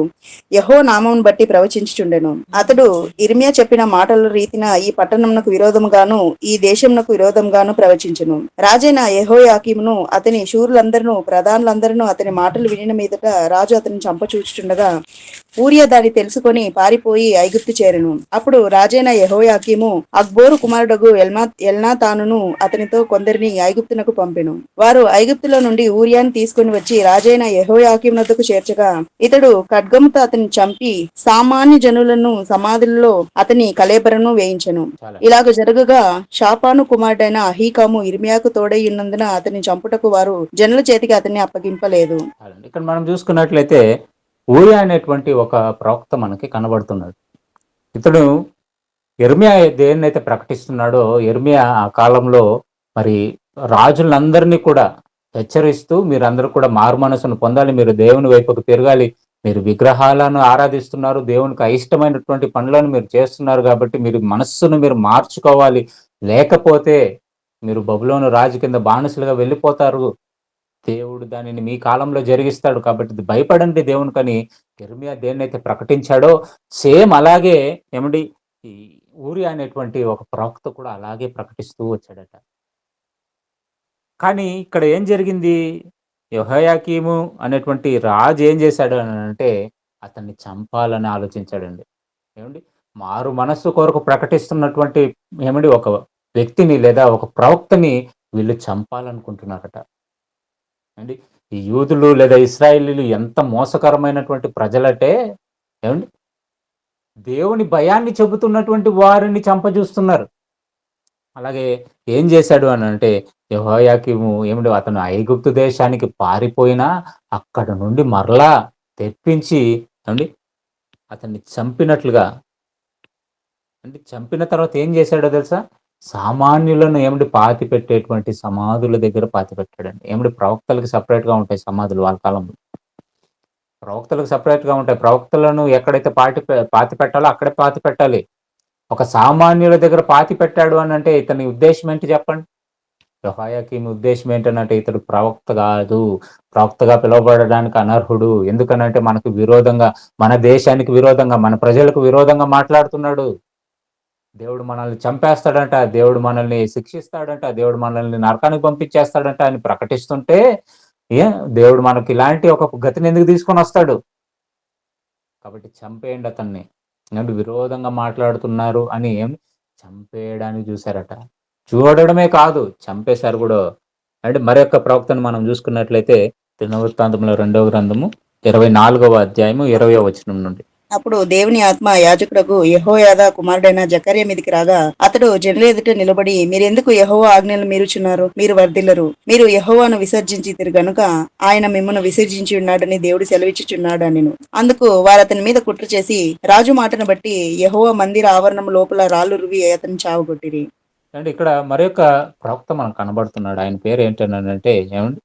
S2: యెహో నామమును బట్టి ప్రవచించుచుండెను. అతడు ఇర్మియా చెప్పిన మాటల రీతిన ఈ పట్టణమునకు విరోధముగాను ఈ దేశమునకు విరోధముగాను ప్రవచించును. రాజైన యెహోయాకీమును అతని శూరులందరూ ప్రధానులందరూ అతని మాటలు వినిన మీదట రాజు అతన్ని చంపచూచుచుండగా ఊరియా దాన్ని తెలుసుకొని పారిపోయి ఐగుప్తు చేరెను. అప్పుడు రాజైన యెహోయాకీము అక్బోరు కుమారుడగు ఎల్నాతానును అతనితో కొందరిని ఐగుప్తునకు పంపెను. వారు ఐగుప్తులో నుండి ఊరియాను తీసుకుని వచ్చి రాజైన యెహోయాకీము వద్దకు చేర్చగా ఇతడు ఖడ్గముతో అతన్ని చంపి సామాన్య జనులను సమాధులలో అతని కళేబరను వేయించెను. ఇలాగ జరగగా షాపాను కుమారుడైన అహీకాము ఇర్మియాకు తోడై ఉన్నందున అతన్ని చంపుటకు వారు జనుల చేతికి అతన్ని అప్పగింపలేదు.
S1: ఇక్కడ మనం చూసుకున్నట్లయితే ఊరియా అనేటువంటి ఒక ప్రవక్త మనకి కనబడుతున్నాడు. ఇతడు యెర్మియా దేన్నైతే ప్రకటిస్తున్నాడో, యెర్మియా ఆ కాలంలో మరి రాజులందరినీ కూడా హెచ్చరిస్తూ మీరందరూ కూడా మారు మనసును పొందాలి, మీరు దేవుని వైపుకు తిరగాలి, మీరు విగ్రహాలను ఆరాధిస్తున్నారు, దేవునికి అయిష్టమైనటువంటి పనులను మీరు చేస్తున్నారు కాబట్టి మీరు మనస్సును మీరు మార్చుకోవాలి, లేకపోతే మీరు బబులోను రాజు కింద బానిసలుగా వెళ్ళిపోతారు, దేవుడు దానిని మీ కాలంలో జరిగిస్తాడు కాబట్టి భయపడండి దేవునికని యెర్మియా దేన్నైతే ప్రకటించాడో సేమ్ అలాగే ఏమండి ఈ ఊరియా అనేటువంటి ఒక ప్రవక్త కూడా అలాగే ప్రకటిస్తూ వచ్చాడట. కానీ ఇక్కడ ఏం జరిగింది? యెహోయాకీము అనేటువంటి రాజు ఏం చేశాడు అనంటే అతన్ని చంపాలని ఆలోచించాడండి. ఏమండి మారు మనస్సు కొరకు ప్రకటిస్తున్నటువంటి ఏమండి ఒక వ్యక్తిని లేదా ఒక ప్రవక్తని వీళ్ళు చంపాలనుకుంటున్నారట. అండి ఈ యూదులు లేదా ఇశ్రాయేలీలు ఎంత మోసకరమైనటువంటి ప్రజలంటే ఏమండి దేవుని భయాన్ని చెబుతున్నటువంటి వారిని చంపజూస్తున్నారు. అలాగే ఏం చేశాడు అనంటే యెహోయాకీము ఏమిటి అతను ఐగుప్తు దేశానికి పారిపోయినా అక్కడ నుండి మరలా తెప్పించి ఏమండి అతన్ని చంపినట్లుగా అంటే చంపిన తర్వాత ఏం చేశాడో తెలుసా? సామాన్యులను ఏమిటి పాతి పెట్టేటువంటి సమాధుల దగ్గర పాతి పెట్టాడండి. ఏమిటి ప్రవక్తలకు సెపరేట్‌గా ఉంటాయి సమాధులు వాళ్ళ కాలంలో. ప్రవక్తలకు సెపరేట్‌గా ఉంటాయి. ప్రవక్తలను ఎక్కడైతే పాతి పెట్టాలో అక్కడే పాతి పెట్టాలి. ఒక సామాన్యుల దగ్గర పాతి పెట్టాడు అనంటే ఇతని ఉద్దేశ్యం ఏంటి చెప్పండి? యెహోయాకీము ఉద్దేశ్యం ఏంటనంటే ఇతడు ప్రవక్త గాదు. ప్రవక్తగా పిలువబడడానికి అనర్హుడు. ఎందుకనంటే మనకు విరోధంగా, మన దేశానికి విరోధంగా, మన ప్రజలకు విరోధంగా మాట్లాడుతున్నాడు. దేవుడు మనల్ని చంపేస్తాడంట. దేవుడు మనల్ని శిక్షిస్తాడంట. దేవుడు మనల్ని నరకానికి పంపించేస్తాడంట అని ప్రకటిస్తుంటే, ఏ దేవుడు మనకి ఇలాంటి ఒక గతిని ఎందుకు తీసుకొనొస్తాడు? కాబట్టి చంపేయండి అతన్ని. ఏమంటే విరోధంగా మాట్లాడుతున్నారు అని చంపేయడానికి చూసారట. చూడడమే కాదు చంపేశారు గూడా. అంటే మరొక ప్రవక్తను మనం చూసుకున్నట్లయితే దినవృత్తాంతముల 2వ గ్రంథము 24వ అధ్యాయము 20వ వచనం నుండి.
S2: అప్పుడు దేవుని ఆత్మ యాజకుడకు యెహోయాదా కుమారుడైన జకర్యా మీదికి రాగా, అతడు జనుల ఎదుట నిలబడి, మీరెందుకు యెహోవా ఆజ్ఞలు మీరుచున్నారు? మీరు వర్ధిల్లరు. మీరు యెహోవాను విసర్జించితిరి గనుక ఆయన మిమ్మల్ని విసర్జించి ఉన్నాడని దేవుడు సెలవిచ్చుచున్నాడు అనెను. అందుకు వారు అతని మీద కుట్ర చేసి, రాజు మాటను బట్టి యెహోవా మందిర ఆవరణం లోపల రాళ్లు రువి అతని చావగొట్టిరి.
S1: అంటే ఇక్కడ మరొక ప్రవక్త మనకు కనబడుతున్నాడు. ఆయన పేరు ఏంటనంటే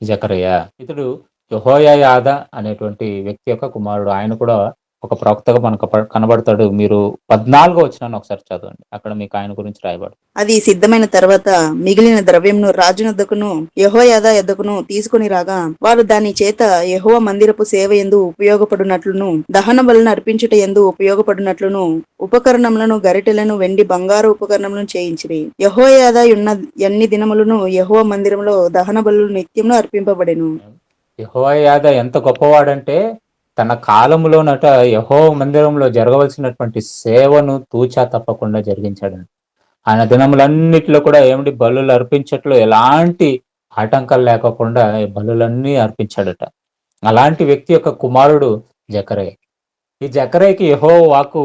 S1: జకరయ్య. ఇతడు యెహోయాదా అనేటువంటి వ్యక్తి యొక్క కుమారుడు. ఆయన కూడా ఒక ప్రవక్తగా మనకు కనబడతాడు. మీరు 14వ వచనాన్ని ఒకసారి చదవండి. అక్కడ మీకు ఆయన గురించి రాయబడింది.
S2: అది సిద్ధమైన తర్వాత మిగిలిన ద్రవ్యంను రాజునొద్దకును యెహోయాదా యొద్దకును తీసుకుని రాగా, వారు దాని చేత యెహోవా మందిరపు సేవ యందు ఉపయోగపడునట్లును, దహన బలులను అర్పించుట యందు ఉపయోగపడునట్లును ఉపకరణములను, గరిటెలను, వెండి బంగారు ఉపకరణములను చేయించిరి. యెహోయాదా ఉన్న ఎన్ని దినములను యెహోవా మందిరంలో దహన బలులు నిత్యమును అర్పింపబడెను.
S1: యెహోయాదా ఎంత గొప్పవాడంటే తన కాలములోనట యెహోవా మందిరంలో జరగవలసినటువంటి సేవను తూచా తప్పకుండా జరిగించాడంట. ఆయన దినములన్నిటిలో కూడా బలులు అర్పించట్లో ఎలాంటి ఆటంకాలు లేకోకుండా ఈ బలులన్నీ అర్పించాడట. అలాంటి వ్యక్తి యొక్క కుమారుడు జకరయ్య. ఈ జకరయ్యకి యెహోవా వాక్కు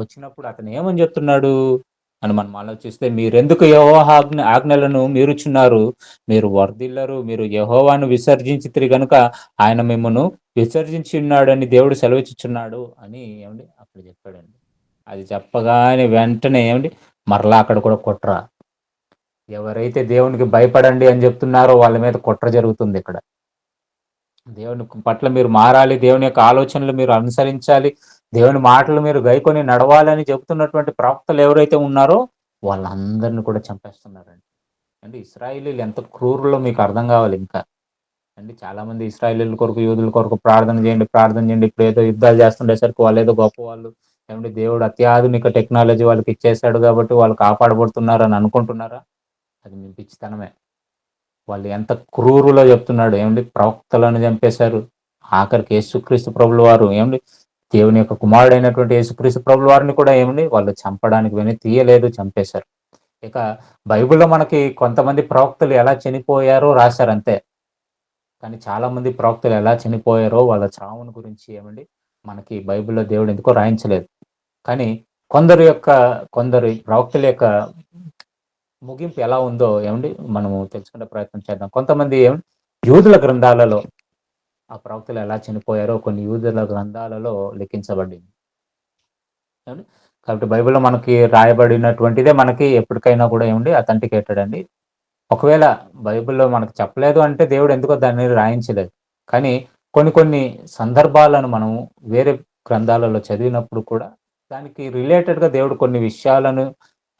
S1: వచ్చినప్పుడు అతను ఏమని చెప్తున్నాడు అని మనం ఆలోచిస్తే, మీరెందుకు యెహోవా ఆజ్ఞలను మీరుచున్నారు? మీరు వర్ధిల్లరు. మీరు యెహోవాను విసర్జించితిరి గనుక ఆయన మిమ్మును విసర్జించి ఉన్నాడని దేవుడు సెలవిచ్చుచున్నాడు అని అప్పుడు చెప్పాడండి. అది చెప్పగానే వెంటనే మరలా అక్కడ కూడా కుట్ర. ఎవరైతే దేవునికి భయపడండి అని చెప్తున్నారో వాళ్ళ మీద కుట్ర జరుగుతుంది ఇక్కడ. దేవుని పట్ల మీరు మారాలి. దేవుని యొక్క ఆలోచనలు మీరు అనుసరించాలి. దేవుని మాటలు మీరు గైకొని నడవాలని చెప్తున్నటువంటి ప్రవక్తలు ఎవరైతే ఉన్నారో వాళ్ళందరిని కూడా చంపేస్తున్నారండి. అంటే ఇశ్రాయేలీయులు ఎంత క్రూరులో మీకు అర్థం కావాలి ఇంకా. చాలా మంది ఇశ్రాయేలీయుల కొరకు, యూదుల కొరకు ప్రార్థన చేయండి, ప్రార్థన చేయండి. ఇప్పుడు ఏదో యుద్ధాలు చేస్తుండేసరికి వాళ్ళు ఏదో గొప్పవాళ్ళు. దేవుడు అత్యాధునిక టెక్నాలజీ వాళ్ళకి ఇచ్చేసాడు కాబట్టి వాళ్ళు కాపాడబడుతున్నారని అనుకుంటున్నారా? అది మీ పిచ్చితనమే. వాళ్ళు ఎంత క్రూరులో చెప్తున్నాడు. ప్రవక్తలను చంపేశారు. ఆఖరికి యేసుక్రీస్తు ప్రభుల వారు దేవుని యొక్క కుమారుడైనటువంటి యేసుక్రీస్తు ప్రభుల వారిని కూడా వాళ్ళు చంపడానికి తీయలేదు, చంపేశారు. ఇక బైబిల్‌లో మనకి కొంతమంది ప్రవక్తలు ఎలా చనిపోయారో రాశారు అంతే. కానీ చాలా మంది ప్రవక్తలు ఎలా చనిపోయారో వాళ్ళ చావును గురించి మనకి బైబిల్‌లో దేవుడు ఎందుకో రాయించలేదు. కానీ కొందరి ప్రవక్తల యొక్క ముగింపు ఎలా ఉందో మనము తెలుసుకునే ప్రయత్నం చేద్దాం. కొంతమంది యూదుల గ్రంథాలలో ఆ ప్రవక్తలు ఎలా చనిపోయారో కొన్ని యూదుల గ్రంథాలలో లిఖించబడింది. కాబట్టి బైబిల్‌లో మనకి రాయబడినటువంటిదే మనకి ఎప్పటికైనా కూడా అథెంటికేటెడ్ అండి. ఒకవేళ బైబిల్‌లో మనకు చెప్పలేదు అంటే దేవుడు ఎందుకో దాన్ని రాయించలేదు. కానీ కొన్ని సందర్భాలను మనం వేరే గ్రంథాలలో చదివినప్పుడు కూడా దానికి రిలేటెడ్‌గా దేవుడు కొన్ని విషయాలను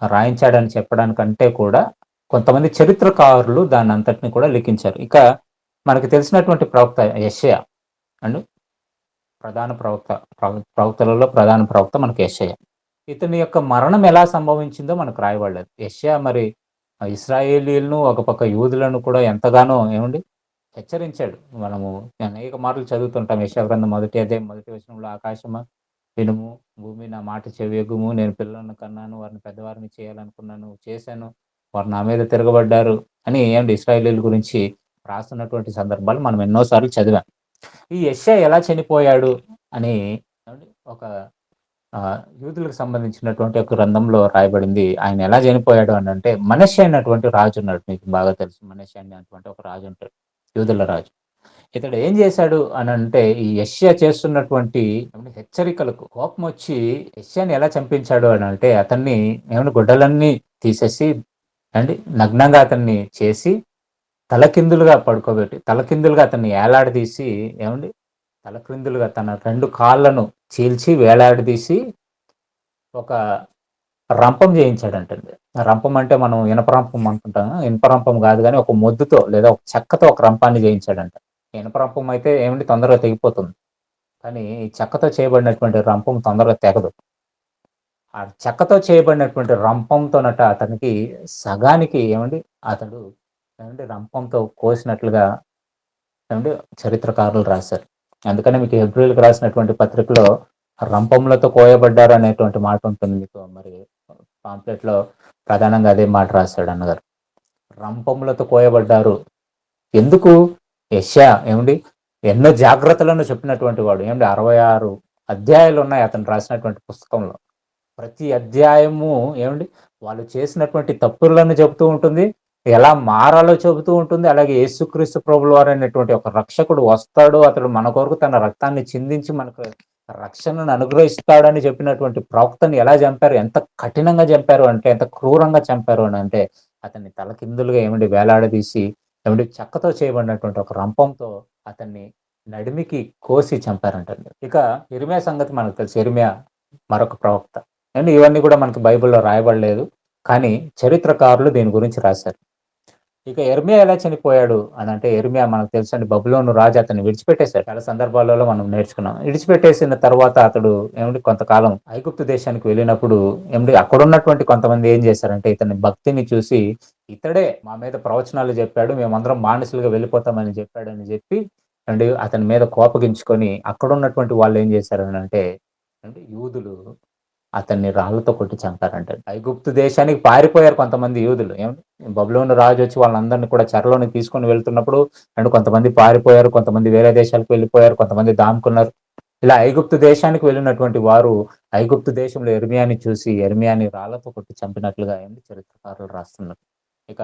S1: రాయించాడని చెప్పడానికంటే కూడా కొంతమంది చరిత్రకారులు దాన్నంతటిని కూడా లిఖించారు. ఇక మనకు తెలిసినటువంటి ప్రవక్త యెషయా ప్రధాన ప్రవక్తలలో ప్రధాన ప్రవక్త మనకి యెషయా. ఇతని యొక్క మరణం ఎలా సంభవించిందో మనకు రాయబడలేదు. యెషయా మరి ఇశ్రాయేలీయులను ఒక పక్క యూదులను కూడా ఎంతగానో హెచ్చరించాడు. మనము అనేక మార్లు చదువుతుంటాం. యెషయా గ్రంథం 1 అధ్యాయం 1 వచనంలో, ఆకాశమా వినుము, భూమి నా మాట చెవియొగ్గుము, నేను పిల్లలను కన్నాను, వారిని పెద్దవారిని చేయాలనుకున్నాను, చేశాను, వారు నా మీద తిరగబడ్డారు అని ఇశ్రాయేలీయుల గురించి రాస్తున్నటువంటి సందర్భాలు మనం ఎన్నో సార్లు చదివాం. ఈ యెషయా ఎలా చనిపోయాడు అని ఒక యూదులకు సంబంధించినటువంటి ఒక గ్రంథంలో రాయబడింది. ఆయన ఎలా చనిపోయాడు అని అంటే, మనష్షే అయినటువంటి రాజు ఉన్నాడు. మీకు బాగా తెలుసు. మనష్షే అనేటువంటి ఒక రాజు ఉంటాడు, యూదుల రాజు. ఇతడు ఏం చేశాడు అని అంటే, ఈ యెషయా చేస్తున్నటువంటి హెచ్చరికలకు కోపం వచ్చి యెషయాని ఎలా చంపించాడు అని అంటే, అతన్ని గుడ్డలన్నీ తీసేసి నగ్నంగా అతన్ని చేసి తలకిందులుగా పడుకోబెట్టి, తలకిందులుగా అతన్ని ఏలాడదీసి తలక్రిందులుగా తన 2 కాళ్ళను చీల్చి వేలాడదీసి ఒక రంపం చేయించాడంటండి. రంపం అంటే మనం ఇనప రంపం అనుకుంటాం. ఇనప రంపం గాదు గానీ, ఒక మొద్దుతో లేదా ఒక చెక్కతో ఒక రంపాన్ని జేయించాడంట. ఇనప రంపం అయితే ఏమండి తొందరగా తెగిపోతుంది. కానీ ఈ చెక్కతో చేయబడినటువంటి రంపం తొందరగా తెగదు. ఆ చెక్కతో చేయబడినటువంటి రంపంతోనట అతనికి సగానికి ఏమండి అతడు ఏమండి రంపంతో కోసినట్లుగా ఏమండి చరిత్రకారులు రాశారు. అందుకనే మీకు హెబ్రీయులకు రాసినటువంటి పత్రికలో రంపములతో కోయబడ్డారు అనేటువంటి మాట ఉంటుంది మీకు మరి పాంప్లెట్‌లో ప్రధానంగా అదే మాట రాశాడు అన్నగారు. రంపములతో కోయబడ్డారు. ఎందుకు? యెషయా ఏవండీ ఎన్నో జాగ్రత్తలను చెప్పినటువంటి వాడు. ఏమండి 66 అధ్యాయాలున్నాయి అతను రాసినటువంటి పుస్తకంలో. ప్రతి అధ్యాయము ఏవండీ వాళ్ళు చేసినటువంటి తప్పులను చెబుతూ ఉంటుంది. ఎలా మారాలో చెబుతూ ఉంటుంది. అలాగే యేసుక్రీస్తు ప్రభుల వారైనటువంటి ఒక రక్షకుడు వస్తాడు. అతడు మన కొరకు తన రక్తాన్ని చిందించి మనకు రక్షణను అనుగ్రహిస్తాడని చెప్పినటువంటి ప్రవక్తని ఎలా చంపారు? ఎంత కఠినంగా చంపారు అంటే, ఎంత క్రూరంగా చంపారు అనంటే, అతన్ని తలకిందులుగా ఏమండి వేలాడదీసి, ఏమండి చెక్కతో చేయబడినటువంటి ఒక రంపంతో అతన్ని నడిమికి కోసి చంపారంటండి. ఇక యిర్మీయా సంగతి మనకు తెలుసు. యిర్మీయా మరొక ప్రవక్త. అండ్ ఇవన్నీ కూడా మనకు బైబిల్‌లో రాయబడలేదు. కానీ చరిత్రకారులు దీని గురించి రాశారు. ఇక యిర్మీయా ఎలా చనిపోయాడు అనంటే, యిర్మీయా మనకు తెలుసండి బబులోను రాజు అతన్ని విడిచిపెట్టేసాడు. చాలా సందర్భాలలో మనం నేర్చుకున్నాం. విడిచిపెట్టేసిన తర్వాత అతడు ఏమండి కొంతకాలం ఐగుప్తు దేశానికి వెళ్ళినప్పుడు ఏమండి అక్కడున్నటువంటి కొంతమంది ఏం చేశారంటే, ఇతని భక్తిని చూసి ఇతడే మా మీద ప్రవచనాలు చెప్పాడు. మేమందరం బానిసలుగా వెళ్ళిపోతామని చెప్పాడని చెప్పి అండి అతని మీద కోపగించుకొని అక్కడున్నటువంటి వాళ్ళు ఏం చేశారనంటే, అండి యూదులు అతన్ని రాళ్ళతో కొట్టి చంపారంట. ఐగుప్తు దేశానికి పారిపోయారు కొంతమంది యూదులు. ఏమండి బబులోను రాజొచ్చి వాళ్ళందరిని కూడా చెరలోనికి తీసుకొని వెళ్తున్నప్పుడు అండ్ కొంతమంది పారిపోయారు. కొంతమంది వేరే దేశాలకు వెళ్ళిపోయారు. కొంతమంది దాముకున్నారు. ఇలా ఐగుప్తు దేశానికి వెళ్ళినటువంటి వారు ఐగుప్తు దేశంలో యిర్మీయాని చూసి యిర్మీయాని రాళ్ళతో కొట్టి చంపినట్లుగా ఏంది చరిత్రకారులు రాస్తున్నారు. ఇక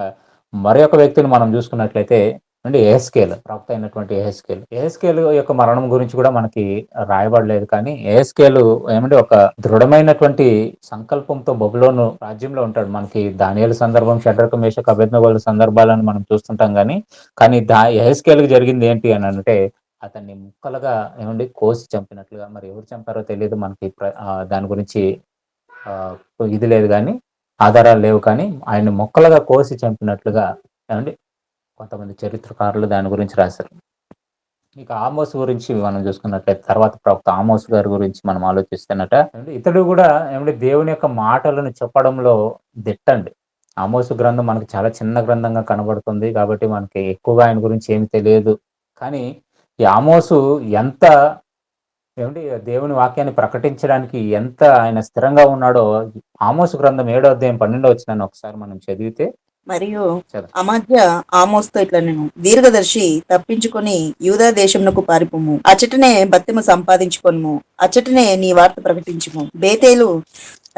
S1: మరొక వ్యక్తిని మనం చూసుకున్నట్లయితే అండి యెహెజ్కేలు ప్రవక్త అయినటువంటి యెహెజ్కేలు. యెహెజ్కేలు యొక్క మరణం గురించి కూడా మనకి రాయబడలేదు. కానీ యెహెజ్కేలు ఏమంటే ఒక దృఢమైనటువంటి సంకల్పంతో బబులోను రాజ్యంలో ఉంటాడు. మనకి దానియేలు సందర్భం, షడ్రకు, మేషకు, అబేద్నెగోల సందర్భాలను మనం చూస్తుంటాం గానీ, కానీ యెహెజ్కేలుకి జరిగింది ఏంటి అనంటే అతన్ని ముక్కలుగా ఏమండి కోసి చంపినట్లుగా మరి ఎవరు చంపారో తెలీదు. మనకి దాని గురించి ఇది లేదు గానీ, ఆధారాలు లేవు. కానీ ఆయన్ని ముక్కలుగా కోసి చంపినట్లుగా ఏమండి కొంతమంది చరిత్రకారులు దాని గురించి రాశారు. ఇక ఆమోసు గురించి మనం చూసుకున్నట్లయితే తర్వాత ప్రవక్త ఆమోసు గారి గురించి మనం ఆలోచిస్తున్నట ఇతడు కూడా ఏమంటే దేవుని యొక్క మాటలను చెప్పడంలో దిట్టండి. ఆమోసు గ్రంథం మనకు చాలా చిన్న గ్రంథంగా కనబడుతుంది. కాబట్టి మనకి ఎక్కువగా ఆయన గురించి ఏమి తెలియదు. కానీ ఈ ఆమోసు ఎంత ఏమండి దేవుని వాక్యాన్ని ప్రకటించడానికి ఎంత ఆయన స్థిరంగా ఉన్నాడో ఆమోసు గ్రంథం 7వ అధ్యాయం 12వ వచనాన్ని ఒకసారి మనం చదివితే
S2: మరియు అమధ్య ఆమోస్తో ఇట్లా నేను దీర్ఘదర్శి తప్పించుకొని యూదా దేశమునకు పారిపోము, అచ్చటనే బత్తెము సంపాదించుకొనుము, అచ్చటనే నీ వార్త ప్రకటించుము. బేతేలు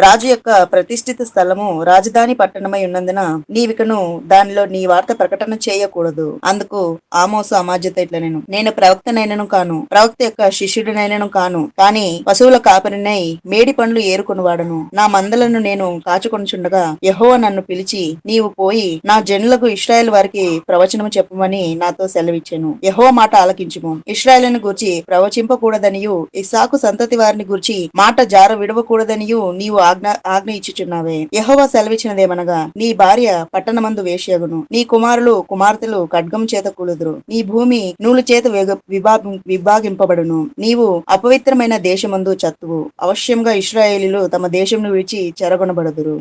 S2: రాజు యొక్క ప్రతిష్ఠిత స్థలము రాజధాని పట్టణమై ఉన్నందున నీవికను దానిలో నీ వార్త ప్రకటన చేయకూడదు. అందుకు ఆమోసు అమాజ్యత ఇట్లా నేను ప్రవక్తనైనను కాను, ప్రవక్త యొక్క శిష్యుడినైనను కాను, కానీ పశువుల కాపరినై మేడి పండ్లు ఏరుకుని వాడను. నా మందలను నేను కాచుకొనుచుండగా యెహోవా నన్ను పిలిచి, నీవు పోయి నా జనులకు ఇశ్రాయేల్ వారికి ప్రవచనము చెప్పమని నాతో సెలవిచ్చెను. యెహోవా మాట ఆలకించుము. ఇశ్రాయేలును గూర్చి ప్రవచింపకూడదనియు ఇస్సాకు సంతతి వారిని గూర్చి మాట జార విడవకూడదనియు నీవు ఆజ్ఞ ఇచ్చుచున్నావే. యెహోవా సెలవిచ్చినదేమనగా, నీ భార్య పట్టణమందు వేశ్యగును, నీ కుమారులు కుమార్తెలు ఖడ్గం చేత కూలుదురు, నీ భూమి నూలు చేత విభాగింపబడును, నీవు అపవిత్రమైన దేశమందు చత్తువు, అవశ్యంగా ఇశ్రాయేలీలు తమ దేశంను విడిచి చెరగొనబడుదురు.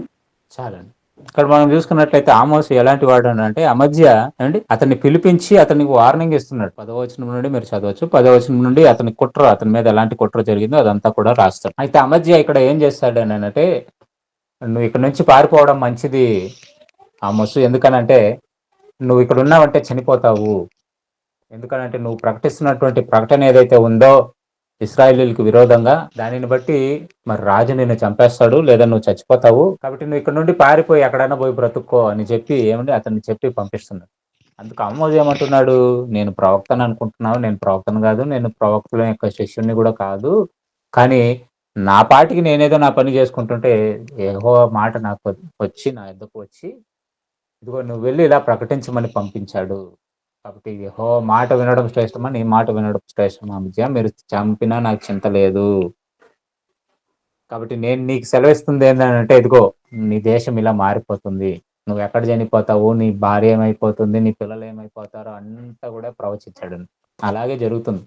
S1: చాలండి. ఇక్కడ మనం చూసుకున్నట్లయితే ఆమోసు ఎలాంటి వాడు అంటే అమధ్య అండి అతన్ని పిలిపించి అతనికి వార్నింగ్ ఇస్తున్నాడు. 10వ వచనం నుండి మీరు చదవచ్చు. 10వ వచనం నుండి అతని మీద ఎలాంటి కుట్ర జరిగిందో అదంతా కూడా రాస్తాడు. అయితే అమధ్య ఇక్కడ ఏం చేస్తాడు అని అంటే, నువ్వు ఇక్కడ నుంచి పారిపోవడం మంచిది ఆమోసు. ఎందుకనంటే నువ్వు ఇక్కడ ఉన్నావంటే చనిపోతావు. ఎందుకనంటే నువ్వు ప్రకటిస్తున్నటువంటి ప్రకటన ఏదైతే ఉందో ఇశ్రాయేలీయులకు విరోధంగా, దానిని బట్టి మరి రాజు నిన్ను చంపేస్తాడు లేదా నువ్వు చచ్చిపోతావు. కాబట్టి నువ్వు ఇక్కడ నుండి పారిపోయి ఎక్కడైనా పోయి బ్రతుక్కో అని చెప్పి ఏమండి అతన్ని చెప్పి పంపిస్తున్నాడు. అందుకు ఆమోజు ఏమంటున్నాడు, నేను ప్రవక్తను అనుకుంటున్నావు, నేను ప్రవక్తను కాదు, నేను ప్రవక్తుల యొక్క శిష్యుని కూడా కాదు. కానీ నా పాటికి నేనేదో నా పని చేసుకుంటుంటే యెహోవా మాట నాకు వచ్చి నా యొద్దకు వచ్చి ఇదిగో నువ్వు వెళ్ళి ఇలా ప్రకటించమని పంపించాడు. కాబట్టి యెహోవా మాట వినడం శ్రేష్టమా, నీ మాట వినడం శ్రేష్టమా అమధ్య? మీరు చంపినా నాకు చింత లేదు. కాబట్టి నేను నీకు సెలవిస్తుంది ఏంటంటే ఇదిగో నీ దేశం ఇలా మారిపోతుంది. నువ్వు ఎక్కడ చనిపోతావు, నీ భార్య ఏమైపోతుంది, నీ పిల్లలు ఏమైపోతారో అంతా కూడా ప్రవచించాడండి. అలాగే జరుగుతుంది.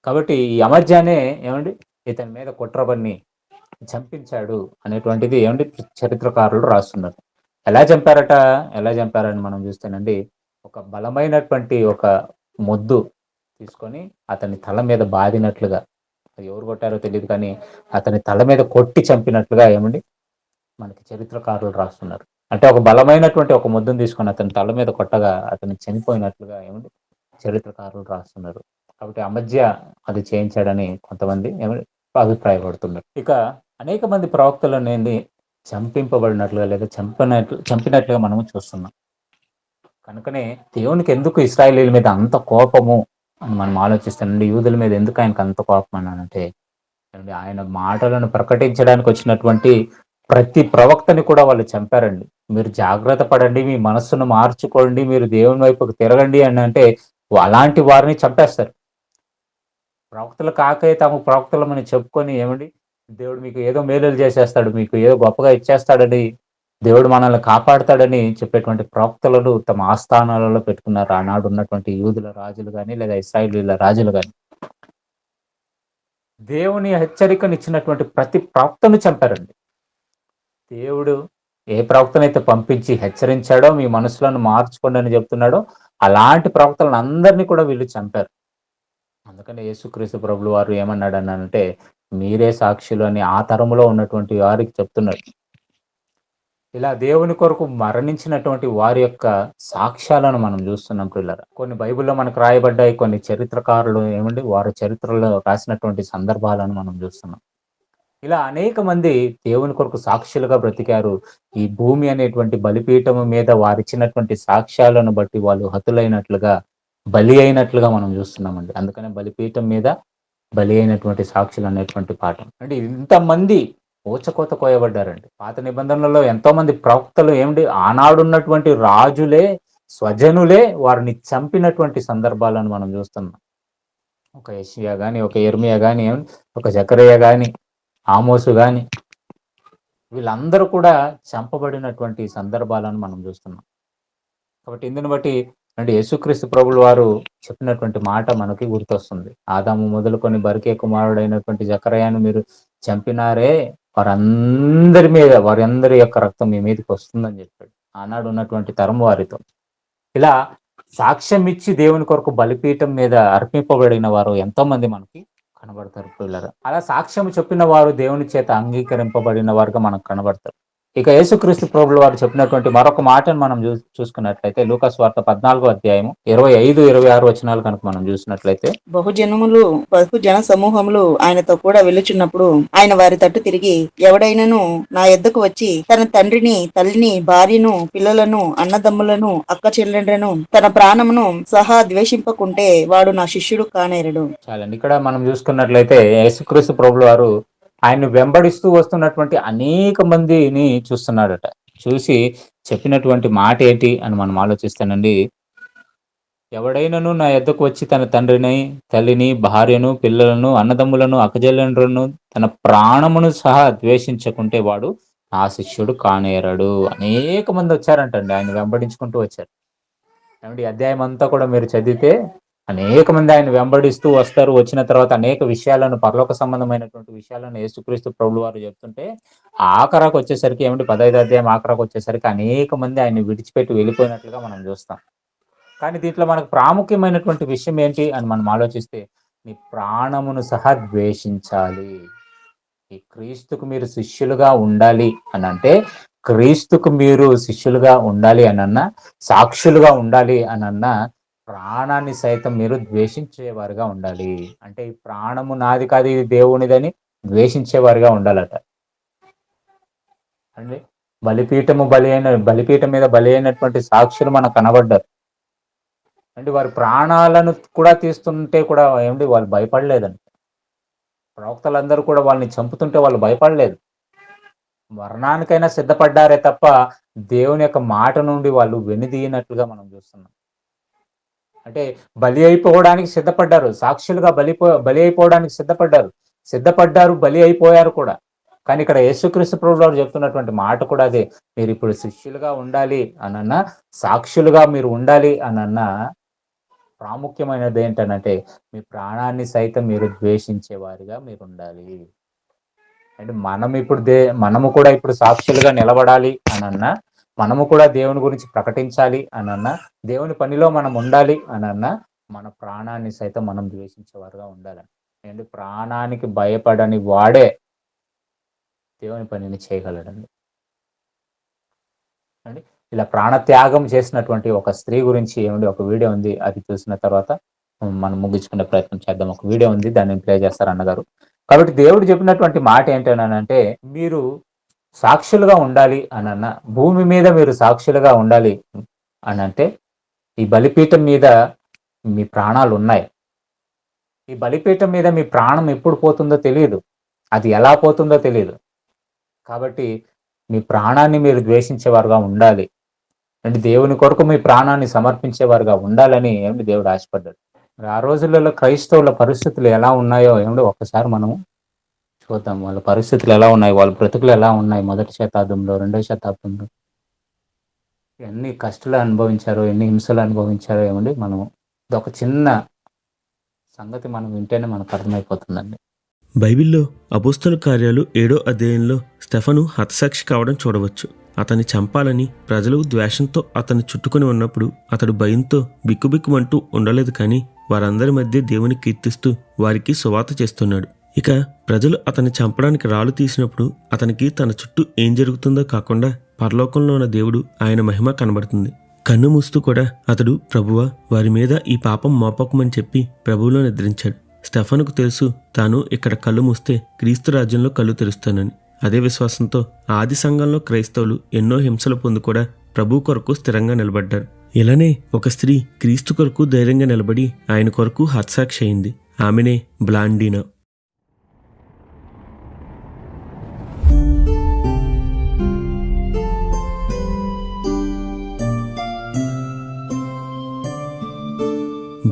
S1: కాబట్టి ఈ అమజ్యానే ఏమండి ఇతని మీద కుట్ర పన్ని చంపించాడు అనేటువంటిది ఏమండి చరిత్రకారులు రాస్తున్నారు. ఎలా చంపారట? ఎలా చంపారని మనం చూస్తేనండి, ఒక బలమైనటువంటి ఒక మొద్దు తీసుకొని అతని తల మీద బాదినట్లుగా, అది ఎవరు కొట్టారో తెలీదు కానీ, అతని తల మీద కొట్టి చంపినట్లుగా ఏమండి మనకి చరిత్రకారులు రాస్తున్నారు. అంటే ఒక బలమైనటువంటి ఒక ముద్దును తీసుకొని అతని తల మీద కొట్టగా అతను చనిపోయినట్లుగా ఏమండి చరిత్రకారులు రాస్తున్నారు. కాబట్టి అమధ్య అది చేయించాడని కొంతమంది ఏమండి అభిప్రాయపడుతున్నారు. ఇక అనేక మంది ప్రవక్తలు అనేది చంపింపబడినట్లుగా లేదా చంపినట్లుగా మనము చూస్తున్నాం. కనుకనే దేవునికి ఎందుకు ఇశ్రాయేలీయుల మీద అంత కోపము అని మనం ఆలోచిస్తానండి. యూదుల మీద ఎందుకు ఆయనకు అంత కోపం అన్నానంటే, ఏమండి ఆయన మాటలను ప్రకటించడానికి వచ్చినటువంటి ప్రతి ప్రవక్తని కూడా వాళ్ళు చంపారండి. మీరు జాగ్రత్త పడండి, మీ మనస్సును మార్చుకోండి, మీరు దేవుని వైపుకు తిరగండి అని అంటే అలాంటి వారిని చంపేస్తారు. ప్రవక్తలు కాకే తాము ప్రవక్తలమని చెప్పుకొని ఏమండి దేవుడు మీకు ఏదో మేలులు చేసేస్తాడు, మీకు ఏదో గొప్పగా ఇచ్చేస్తాడని, దేవుడు మనల్ని కాపాడతాడని చెప్పేటువంటి ప్రవక్తలను తమ ఆస్థానాలలో పెట్టుకున్నారు. ఆనాడు ఉన్నటువంటి యూదుల రాజులు గాని లేదా ఇశ్రాయేలీయుల రాజులు గాని. దేవుని హెచ్చరికనిచ్చినటువంటి ప్రతి ప్రవక్తను చంపారండి. దేవుడు ఏ ప్రవక్తనైతే పంపించి హెచ్చరించాడో, మీ మనసులను మార్చుకోండి అని చెప్తున్నాడో, అలాంటి ప్రవక్తలను అందరినీ కూడా వీళ్ళు చంపారు. అందుకని యేసుక్రీస్తు ప్రభులు వారు ఏమన్నాడనంటే, మీరే సాక్షులు అని ఆ తరములో ఉన్నటువంటి వారికి చెప్తున్నాడు. ఇలా దేవుని కొరకు మరణించినటువంటి వారి యొక్క సాక్ష్యాలను మనం చూస్తున్నాం పిల్లరా. కొన్ని బైబిల్‌లో మనకు రాయబడ్డాయి. కొన్ని చరిత్రకారులు ఏమండి వారి చరిత్రలో రాసినటువంటి సందర్భాలను మనం చూస్తున్నాం. ఇలా అనేక మంది దేవుని కొరకు సాక్షులుగా బ్రతికారు. ఈ భూమి అనేటువంటి బలిపీఠము మీద వారిచ్చినటువంటి సాక్ష్యాలను బట్టి వాళ్ళు హతులైనట్లుగా, బలి అయినట్లుగా మనం చూస్తున్నామండి. అందుకనే బలిపీఠం మీద బలి అయినటువంటి సాక్షులు అనేటువంటి పాఠం. అంటే ఇంతమంది ఊచకోత కోయబడ్డారండి. పాత నిబంధనలలో ఎంతో మంది ప్రవక్తలు ఏమిటి ఆనాడున్నటువంటి రాజులే, స్వజనులే వారిని చంపినటువంటి సందర్భాలను మనం చూస్తున్నాం. ఒక యెషయా గాని, ఒక యిర్మీయా గాని, ఒక జకరియా గాని, ఆమోసు గాని వీళ్ళందరూ కూడా చంపబడినటువంటి సందర్భాలను మనం చూస్తున్నాం. కాబట్టి ఇందుని బట్టి అంటే యేసుక్రీస్తు ప్రభులు వారు చెప్పినటువంటి మాట మనకి గుర్తొస్తుంది. ఆదాము మొదలుకొని బరికే కుమారుడైనటువంటి జకరయాను మీరు చంపినారే, వారి అందరి యొక్క రక్తం మీ మీదకి వస్తుందని చెప్పాడు. ఆనాడు ఉన్నటువంటి తరం వారితో. ఇలా సాక్ష్యం ఇచ్చి దేవుని కొరకు బలిపీఠం మీద అర్పింపబడిన వారు ఎంతో మంది మనకి కనబడతారు పిల్లలు. అలా సాక్ష్యం చెప్పిన వారు దేవుని చేత అంగీకరింపబడిన వారుగా మనకు కనబడతారు. ఇక యేసుక్రీస్తు ప్రభులు వారు చెప్పినటువంటి మరొక మాటను మనం చూసుకున్నట్లయితే లూకా సువార్త 14వ అధ్యాయం 25, 26 వచనాలు కనుక మనం చూసినట్లయితే,
S2: బహుజన సమూహములు ఆయనతో కూడా వెళ్ళుచున్నప్పుడు ఆయన వారి తట్టు తిరిగి, ఎవడైనను నా యొద్దకు వచ్చి తన తండ్రిని, తల్లిని, భార్యను, పిల్లలను, అన్నదమ్ములను, అక్క చెల్లెండ్రను, తన ప్రాణమును సహా ద్వేషింపకుంటే వాడు నా శిష్యుడు కానేరడు.
S1: చాలండి. ఇక్కడ మనం చూసుకున్నట్లయితే యేసుక్రీస్తు ప్రభులు వారు ఆయన్ని వెంబడిస్తూ వస్తున్నటువంటి అనేక మందిని చూస్తున్నాడట. చూసి చెప్పినటువంటి మాట ఏంటి అని మనం ఆలోచిస్తానండి. ఎవడైనను నా యొద్దకు వచ్చి తన తండ్రిని, తల్లిని, భార్యను, పిల్లలను, అన్నదమ్ములను, అక్కచెల్లెండ్రులను, తన ప్రాణమును సహా ద్వేషించకుంటే వాడు నా శిష్యుడు కానేరడు. అనేక మంది వచ్చారంటండి. ఆయన వెంబడించుకుంటూ వచ్చారు. ఏమండి ఈ అధ్యాయం అంతా కూడా మీరు చదివితే అనేక మంది ఆయన వెంబడిస్తూ వస్తారు. వచ్చిన తర్వాత అనేక విషయాలను, పరలోక సంబంధమైనటువంటి విషయాలను యేసుక్రీస్తు ప్రభులు వారు చెప్తుంటే, ఆఖరకు వచ్చేసరికి ఏమిటి 15వ అధ్యాయం ఆఖరకు వచ్చేసరికి అనేక మంది ఆయన్ని విడిచిపెట్టి వెళ్ళిపోయినట్లుగా మనం చూస్తాం. కానీ దీంట్లో మనకు ప్రాముఖ్యమైనటువంటి విషయం ఏంటి అని మనం ఆలోచిస్తే, నీ ప్రాణమును సహా ద్వేషించాలి. ఈ క్రీస్తుకు మీరు శిష్యులుగా ఉండాలి అని అంటే, క్రీస్తుకు మీరు శిష్యులుగా ఉండాలి అనన్నా, సాక్షులుగా ఉండాలి అనన్నా, ప్రాణాన్ని సైతం మీరు ద్వేషించేవారుగా ఉండాలి. అంటే ఈ ప్రాణము నాది కాదు ఇది దేవునిదని ద్వేషించేవారుగా ఉండాలట. అంటే బలిపీఠం మీద బలి అయినటువంటి సాక్షులు మనకు కనబడ్డారు. అంటే వారి ప్రాణాలను కూడా తీస్తుంటే కూడా ఏమిటి వాళ్ళు భయపడలేదండి. ప్రవక్తలందరూ కూడా వాళ్ళని చంపుతుంటే వాళ్ళు భయపడలేదు. మరణానికైనా సిద్ధపడ్డారే తప్ప దేవుని యొక్క మాట నుండి వాళ్ళు వెనుదీయనట్లుగా మనం చూస్తున్నాం. అంటే బలి అయిపోవడానికి సిద్ధపడ్డారు. సాక్షులుగా బలి అయిపోవడానికి సిద్ధపడ్డారు. బలి అయిపోయారు కూడా. కానీ ఇక్కడ యేసుక్రీస్తు ప్రభువు వారు చెప్తున్నటువంటి మాట కూడా అదే. మీరిప్పుడు శిష్యులుగా ఉండాలి అనన్నా, సాక్షులుగా మీరు ఉండాలి అనన్నా, ప్రాముఖ్యమైనది ఏంటనంటే మీ ప్రాణాన్ని సైతం మీరు ద్వేషించే వారిగా మీరుండాలి. అంటే మనము కూడా ఇప్పుడు సాక్షులుగా నిలబడాలి అనన్నా, మనము కూడా దేవుని గురించి ప్రకటించాలి అనన్నా, దేవుని పనిలో మనం ఉండాలి అనన్నా, మన ప్రాణాన్ని సైతం మనం ద్వేషించేవారుగా ఉండాలని. ఏంటి ప్రాణానికి భయపడని వాడే దేవుని పనిని చేయగలడండి. అండి ఇలా ప్రాణత్యాగం చేసినటువంటి ఒక స్త్రీ గురించి ఏమండి ఒక వీడియో ఉంది. అది చూసిన తర్వాత మనం ముగించుకునే ప్రయత్నం చేద్దాం. ఒక వీడియో ఉంది. దాన్ని ప్లే చేస్తారు అన్నగారు. కాబట్టి దేవుడు చెప్పినటువంటి మాట ఏంటనంటే, మీరు సాక్షులుగా ఉండాలి అనన్నా, భూమి మీద మీరు సాక్షులుగా ఉండాలి అనంటే, ఈ బలిపీఠం మీద మీ ప్రాణాలున్నాయి. ఈ బలిపీఠం మీద మీ ప్రాణం ఎప్పుడు పోతుందో తెలియదు. అది ఎలా పోతుందో తెలియదు. కాబట్టి మీ ప్రాణాన్ని మీరు ద్వేషించేవారుగా ఉండాలి. అంటే దేవుని కొరకు మీ ప్రాణాన్ని సమర్పించేవారుగా ఉండాలని ఏమిటి దేవుడు ఆశపడ్డాడు. మరి ఆ రోజులలో క్రైస్తవుల పరిస్థితులు ఎలా ఉన్నాయో ఏమిటి ఒక్కసారి మనము చూద్దాం. వాళ్ళ పరిస్థితులు ఎలా ఉన్నాయి, వాళ్ళ బ్రతుకులు ఎలా ఉన్నాయి, మొదటి శతాబ్దంలో, రెండవ శతాబ్దంలో ఎన్ని కష్టాలు అనుభవించారో, ఎన్ని హింసలు అనుభవించారో ఏమండి మనం ఇదొక చిన్న సంగతి మనం వింటేనే మనకు అర్థమైపోతుందండి.
S3: బైబిల్లో అపోస్తల కార్యాలు 7వ అధ్యాయంలో స్టెఫను హతసాక్షి కావడం చూడవచ్చు. అతన్ని చంపాలని ప్రజలు ద్వేషంతో అతన్ని చుట్టుకొని ఉన్నప్పుడు అతడు భయంతో బిక్కుబిక్కుమంటూ ఉండలేదు, కానీ వారందరి మధ్య దేవుని కీర్తిస్తూ వారికి సువార్త చేస్తున్నాడు. ఇక ప్రజలు అతన్ని చంపడానికి రాళ్ళు తీసినప్పుడు అతనికి తన చుట్టూ ఏం జరుగుతుందో కాకుండా పరలోకంలో ఉన్న దేవుడు, ఆయన మహిమ కనబడుతుంది. కన్ను మూస్తూ కూడా అతడు, ప్రభువా, వారి మీద ఈ పాపం మోపకమని చెప్పి ప్రభువులో నిద్రించాడు. స్టెఫనుకు తెలుసు తాను ఇక్కడ కళ్ళు మూస్తే క్రీస్తు రాజ్యంలో కళ్ళు తెరుస్తానని. అదే విశ్వాసంతో ఆది సంఘంలో క్రైస్తవులు ఎన్నో హింసలు పొంది కూడా ప్రభు కొరకు స్థిరంగా నిలబడ్డారు. ఇలానే ఒక స్త్రీ క్రీస్తు కొరకు ధైర్యంగా నిలబడి ఆయన కొరకు హతసాక్షి అయింది. ఆమెనే బ్లాండీనా.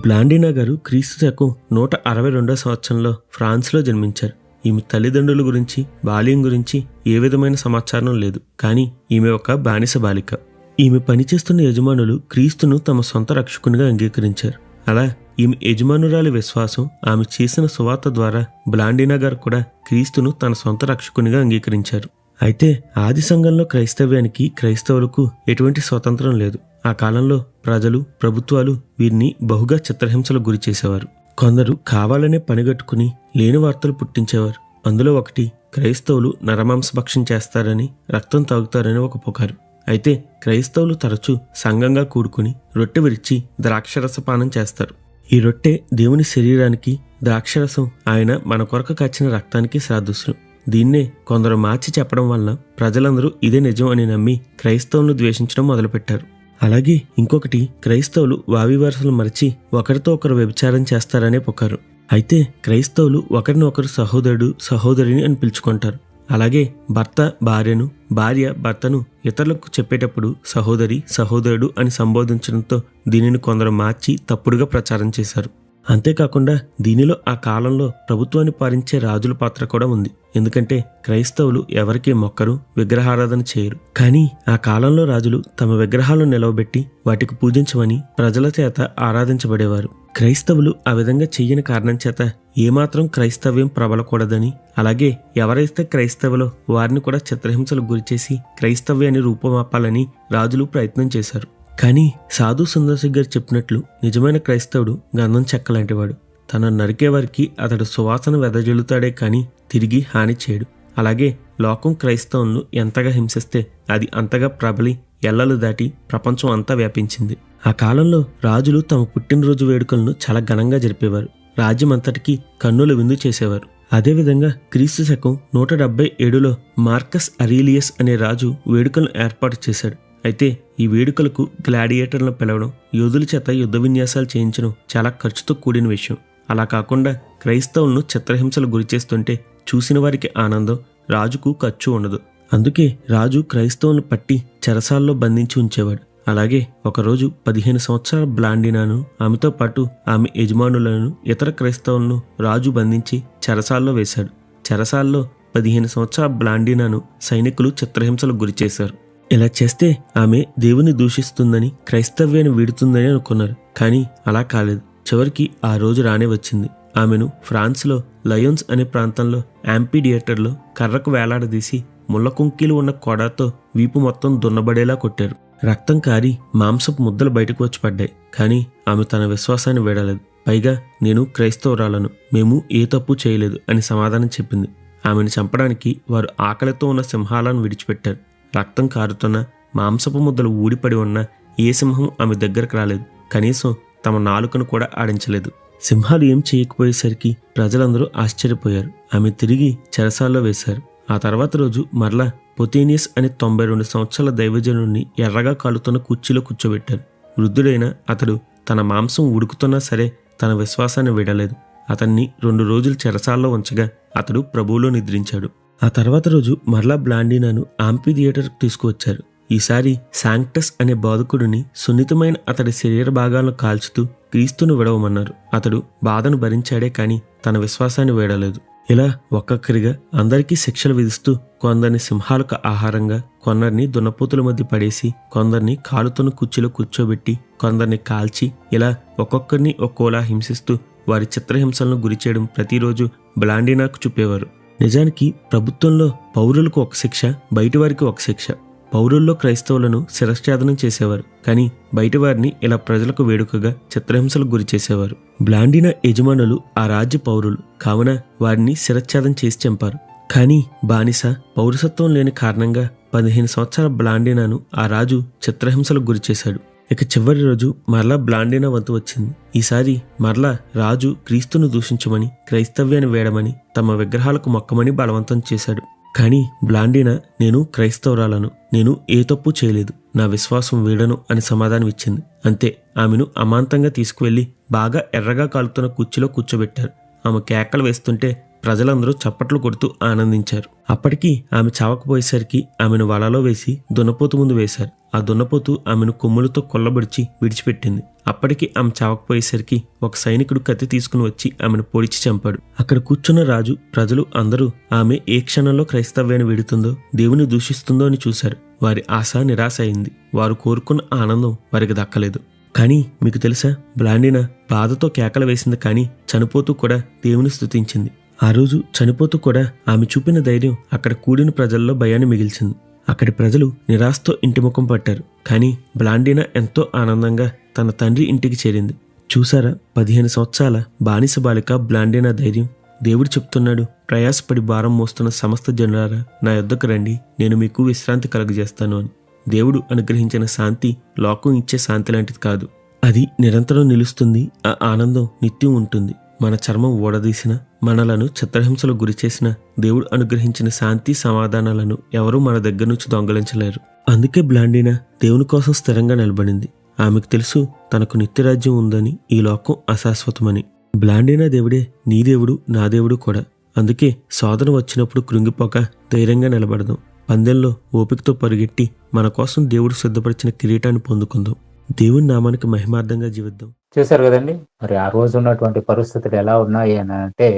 S3: బ్లాండీనా గారు క్రీస్తు శకం 162వ సంవత్సరంలో ఫ్రాన్స్లో జన్మించారు. ఈమె తల్లిదండ్రుల గురించి, బాల్యం గురించి ఏ విధమైన సమాచారం లేదు, కానీ ఈమె ఒక బానిస బాలిక. ఈమె పనిచేస్తున్న యజమానులు క్రీస్తును తమ సొంత రక్షకునిగా అంగీకరించారు. అలా ఈమె యజమానురాలి విశ్వాసం, ఆమె చేసిన సువార్త ద్వారా బ్లాండీనా గారు కూడా క్రీస్తును తన సొంత రక్షకునిగా అంగీకరించారు. అయితే ఆది సంఘంలో క్రైస్తవ్యానికి, క్రైస్తవులకు ఎటువంటి స్వతంత్రం లేదు. ఆ కాలంలో ప్రజలు, ప్రభుత్వాలు వీరిని బహుగా చిత్రహింసలకు గురి చేసేవారు. కొందరు కావాలనే పనిగట్టుకుని లేని వార్తలు పుట్టించేవారు. అందులో ఒకటి, క్రైస్తవులు నరమాంసభక్షం చేస్తారని, రక్తం తాగుతారని ఒక పుకారు. అయితే క్రైస్తవులు తరచూ సంఘంగా కూడుకుని రొట్టె విరిచి ద్రాక్షరసపానం చేస్తారు. ఈ రొట్టె దేవుని శరీరానికి, ద్రాక్షరసం ఆయన మన కొరకు కాచిన రక్తానికి సాదృశ్యం. దీన్నే కొందరు మార్చి చెప్పడం వలన ప్రజలందరూ ఇదే నిజం అని నమ్మి క్రైస్తవులను ద్వేషించడం మొదలుపెట్టారు. అలాగే ఇంకొకటి, క్రైస్తవులు వావి వరుసలు మరిచి ఒకరితో ఒకరు వ్యభిచారం చేస్తారనే పుకారు. అయితే క్రైస్తవులు ఒకరిని ఒకరు సహోదరుడు, సహోదరిని అని పిలుచుకుంటారు. అలాగే భర్త భార్యను, భార్య భర్తను ఇతరులకు చెప్పేటప్పుడు సహోదరి, సహోదరుడు అని సంబోధించడంతో దీనిని కొందరు మార్చి తప్పుడుగా ప్రచారం చేశారు. అంతేకాకుండా దీనిలో ఆ కాలంలో ప్రభుత్వాన్ని పాలించే రాజుల పాత్ర కూడా ఉంది. ఎందుకంటే క్రైస్తవులు ఎవరికీ మొక్కరు, విగ్రహారాధన చేయరు. కానీ ఆ కాలంలో రాజులు తమ విగ్రహాలను నిలవబెట్టి వాటికి పూజించమని ప్రజల చేత ఆరాధించబడేవారు. క్రైస్తవులు ఆ విధంగా చెయ్యని కారణం చేత ఏమాత్రం క్రైస్తవ్యం ప్రబలకూడదని, అలాగే ఎవరైతే క్రైస్తవులో వారిని కూడా చిత్రహింసలకు గురిచేసి క్రైస్తవ్యాన్ని రూపమాపాలని రాజులు ప్రయత్నం చేశారు. కానీ సాధు సుందర్సి గారు చెప్పినట్లు నిజమైన క్రైస్తవుడు గంధం చెక్క లాంటివాడు. తన నరికేవారికి అతడు సువాసన వెదజల్లుతాడే కానీ తిరిగి హాని చేయడు. అలాగే లోకం క్రైస్తవులను ఎంతగా హింసిస్తే అది అంతగా ప్రబలి ఎల్లలు దాటి ప్రపంచం అంతా వ్యాపించింది. ఆ కాలంలో రాజులు తమ పుట్టినరోజు వేడుకలను చాలా ఘనంగా జరిపేవారు. రాజ్యం అంతటికీ కన్నుల విందు చేసేవారు. అదేవిధంగా క్రీస్తు శకం 177లో మార్కస్ అరీలియస్ అనే రాజు వేడుకలను ఏర్పాటు చేశాడు. అయితే ఈ వేడుకలకు గ్లాడియేటర్లను పిలవడం, యోధుల చేత యుద్ధ విన్యాసాలు చేయించడం చాలా ఖర్చుతో కూడిన విషయం. అలా కాకుండా క్రైస్తవులను చిత్రహింసలు గురిచేస్తుంటే చూసిన వారికి ఆనందం, రాజుకు ఖర్చు ఉండదు. అందుకే రాజు క్రైస్తవులను పట్టి చెరసాల్లో బంధించి ఉంచేవాడు. అలాగే ఒకరోజు 15 సంవత్సరాల బ్లాండినాను, ఆమెతో పాటు ఆమె యజమానులను, ఇతర క్రైస్తవులను రాజు బంధించి చెరసాల్లో వేశాడు. చెరసాల్లో 15 సంవత్సరాల బ్లాండినాను సైనికులు చిత్రహింసలకు గురిచేశారు. ఇలా చేస్తే ఆమె దేవుని దూషిస్తుందని, క్రైస్తవ్యాన్ని వీడుతుందని అనుకున్నారు. కానీ అలా కాలేదు. చివరికి ఆ రోజు రానే వచ్చింది. ఆమెను ఫ్రాన్స్లో లయోన్స్ అనే ప్రాంతంలో యాంపీథియేటర్లో కర్రకు వేలాడదీసి ముళ్ళ కుంకీలు ఉన్న కొడాతో వీపు మొత్తం దున్నబడేలా కొట్టారు. రక్తం కారి మాంసపు ముద్దలు బయటకు వచ్చి పడ్డాయి. కానీ ఆమె తన విశ్వాసాన్ని వీడలేదు. పైగా నేను క్రైస్తవురాలను, మేము ఏ తప్పు చేయలేదు అని సమాధానం చెప్పింది. ఆమెను చంపడానికి వారు ఆకలితో ఉన్న సింహాలను విడిచిపెట్టారు. రక్తం కారుతున్న మాంసపు ముద్దలు ఊడిపడి ఉన్న ఏ సింహం ఆమె దగ్గరకు రాలేదు. కనీసం తమ నాలుకను కూడా ఆడించలేదు. సింహాలు ఏం చేయకపోయేసరికి ప్రజలందరూ ఆశ్చర్యపోయారు. ఆమె తిరిగి చెరసాల్లో వేశారు. ఆ తర్వాత రోజు మరలా పొతేనియస్ అనే 92 సంవత్సరాల దైవజనుడిని ఎర్రగా కాలుతున్న కుర్చీలో కూర్చోబెట్టారు. వృద్ధుడైన అతడు తన మాంసం ఉడుకుతున్నా సరే తన విశ్వాసాన్ని వీడలేదు. అతన్ని 2 రోజులు చెరసాల్లో ఉంచగా అతడు ప్రభువులో నిద్రించాడు. ఆ తర్వాత రోజు మరలా బ్లాండినాను యాంఫీథియేటర్కు తీసుకువచ్చారు. ఈసారి శాంక్టస్ అనే బోధకుడిని సున్నితమైన అతడి శరీర భాగాలను కాల్చుతూ క్రీస్తును విడవమన్నారు. అతడు బాధను భరించాడే కానీ తన విశ్వాసాన్ని వీడలేదు. ఇలా ఒక్కొక్కరిగా అందరికీ శిక్షలు విధిస్తూ కొందరిని సింహాలకు ఆహారంగా, కొందరిని దున్నపోతుల మధ్య పడేసి, కొందరిని కాలుతున్న కుర్చీలో కూర్చోబెట్టి, కొందరిని కాల్చి, ఇలా ఒక్కొక్కరిని ఒక్కోలా హింసిస్తూ వారి చిత్రహింసలను గురిచేయడం ప్రతిరోజు బ్లాండినాకు చూపేవారు. నిజానికి ప్రభుత్వంలో పౌరులకు ఒక శిక్ష, బయటివారికి ఒక శిక్ష. పౌరుల్లో క్రైస్తవులను శిరశ్ఛేదనం చేసేవారు, కానీ బయటివారిని ఇలా ప్రజలకు వేడుకగా చిత్రహింసలకు గురి చేసేవారు. బ్లాండినా యజమానులు ఆ రాజ్య పౌరులు కావున వారిని శిరశ్ఛేదం చేసి చంపారు. కానీ బానిస పౌరసత్వం లేని కారణంగా 15 సంవత్సరాల బ్లాండినాను ఆ రాజు చిత్రహింసలకు గురి చేశాడు. ఇక చివరి రోజు మరలా బ్లాండినా వంతు వచ్చింది. ఈసారి మరలా రాజు క్రీస్తును దూషించమని, క్రైస్తవ్యాన్ని వేడమని, తమ విగ్రహాలకు మొక్కమని బలవంతం చేశాడు. కానీ బ్లాండినా నేను క్రైస్తవురాలను, నేను ఏ తప్పు చేయలేదు, నా విశ్వాసం వీడను అని సమాధానం ఇచ్చింది. అంతే, ఆమెను అమాంతంగా తీసుకువెళ్లి బాగా ఎర్రగా కాలుతున్న కుర్చీలో కూర్చోబెట్టారు. ఆమె కేకలు వేస్తుంటే ప్రజలందరూ చప్పట్లు కొడుతూ ఆనందించారు. అప్పటికి ఆమె చావకపోయేసరికి ఆమెను వలలో వేసి దున్నపోతు ముందు వేశారు. ఆ దున్నపోతు ఆమెను కొమ్ములతో కొల్లబడిచి విడిచిపెట్టింది. అప్పటికి ఆమె చావకపోయేసరికి ఒక సైనికుడు కత్తి తీసుకుని వచ్చి ఆమెను పొడిచి చంపాడు. అక్కడ కూర్చున్న రాజు, ప్రజలు అందరూ ఆమె ఏ క్షణంలో క్రైస్తవ్యాన్ని వీడుతుందో, దేవుని దూషిస్తుందో అని చూశారు. వారి ఆశ నిరాశ అయింది. వారు కోరుకున్న ఆనందం వారికి దక్కలేదు. కానీ మీకు తెలుసా, బ్లాండినా బాధతో కేకలు వేసింది, కానీ చనిపోతూ కూడా దేవుని స్తుతించింది. ఆ రోజు చనిపోతూ కూడా ఆమె చూపిన ధైర్యం అక్కడ కూడిన ప్రజల్లో భయాన్ని మిగిల్చింది. అక్కడి ప్రజలు నిరాశతో ఇంటి ముఖం పట్టారు. కానీ బ్లాండినా ఎంతో ఆనందంగా తన తండ్రి ఇంటికి చేరింది. చూసారా, 15 సంవత్సరాల బానిస బాలిక బ్లాండినా ధైర్యం. దేవుడు చెప్తున్నాడు, ప్రయాసపడి భారం మోస్తున్న సమస్త జనులారా నా యొద్దకు రండి, నేను మీకు విశ్రాంతి కలుగజేస్తాను అని. దేవుడు అనుగ్రహించిన శాంతి లోకం ఇచ్చే శాంతి లాంటిది కాదు. అది నిరంతరం నిలుస్తుంది. ఆ ఆనందం నిత్యం ఉంటుంది. మన చర్మం ఊడదీసిన, మనలను చిత్రహింసలకు గురిచేసిన దేవుడు అనుగ్రహించిన శాంతి సమాధానాలను ఎవరూ మన దగ్గర నుంచి దొంగలించలేరు. అందుకే బ్లాండినా దేవుని కోసం స్థిరంగా నిలబడింది. ఆమెకు తెలుసు తనకు నిత్యరాజ్యం ఉందని, ఈ లోకం అశాశ్వతమని. బ్లాండినా దేవుడే నీ దేవుడు, నా దేవుడు కూడా. అందుకే శోధన వచ్చినప్పుడు కృంగిపోక ధైర్యంగా నిలబడదాం. పందెంలో ఓపికతో పరుగెట్టి మన కోసం దేవుడు సిద్ధపరిచిన కిరీటాన్ని పొందుకుందాం. దేవుని నామానికి మహిమార్థంగా జీవిద్దాం.
S1: చూశారు కదండి, మరి ఆ రోజు ఉన్నటువంటి పరిస్థితులు ఎలా ఉన్నాయి అని అంటే,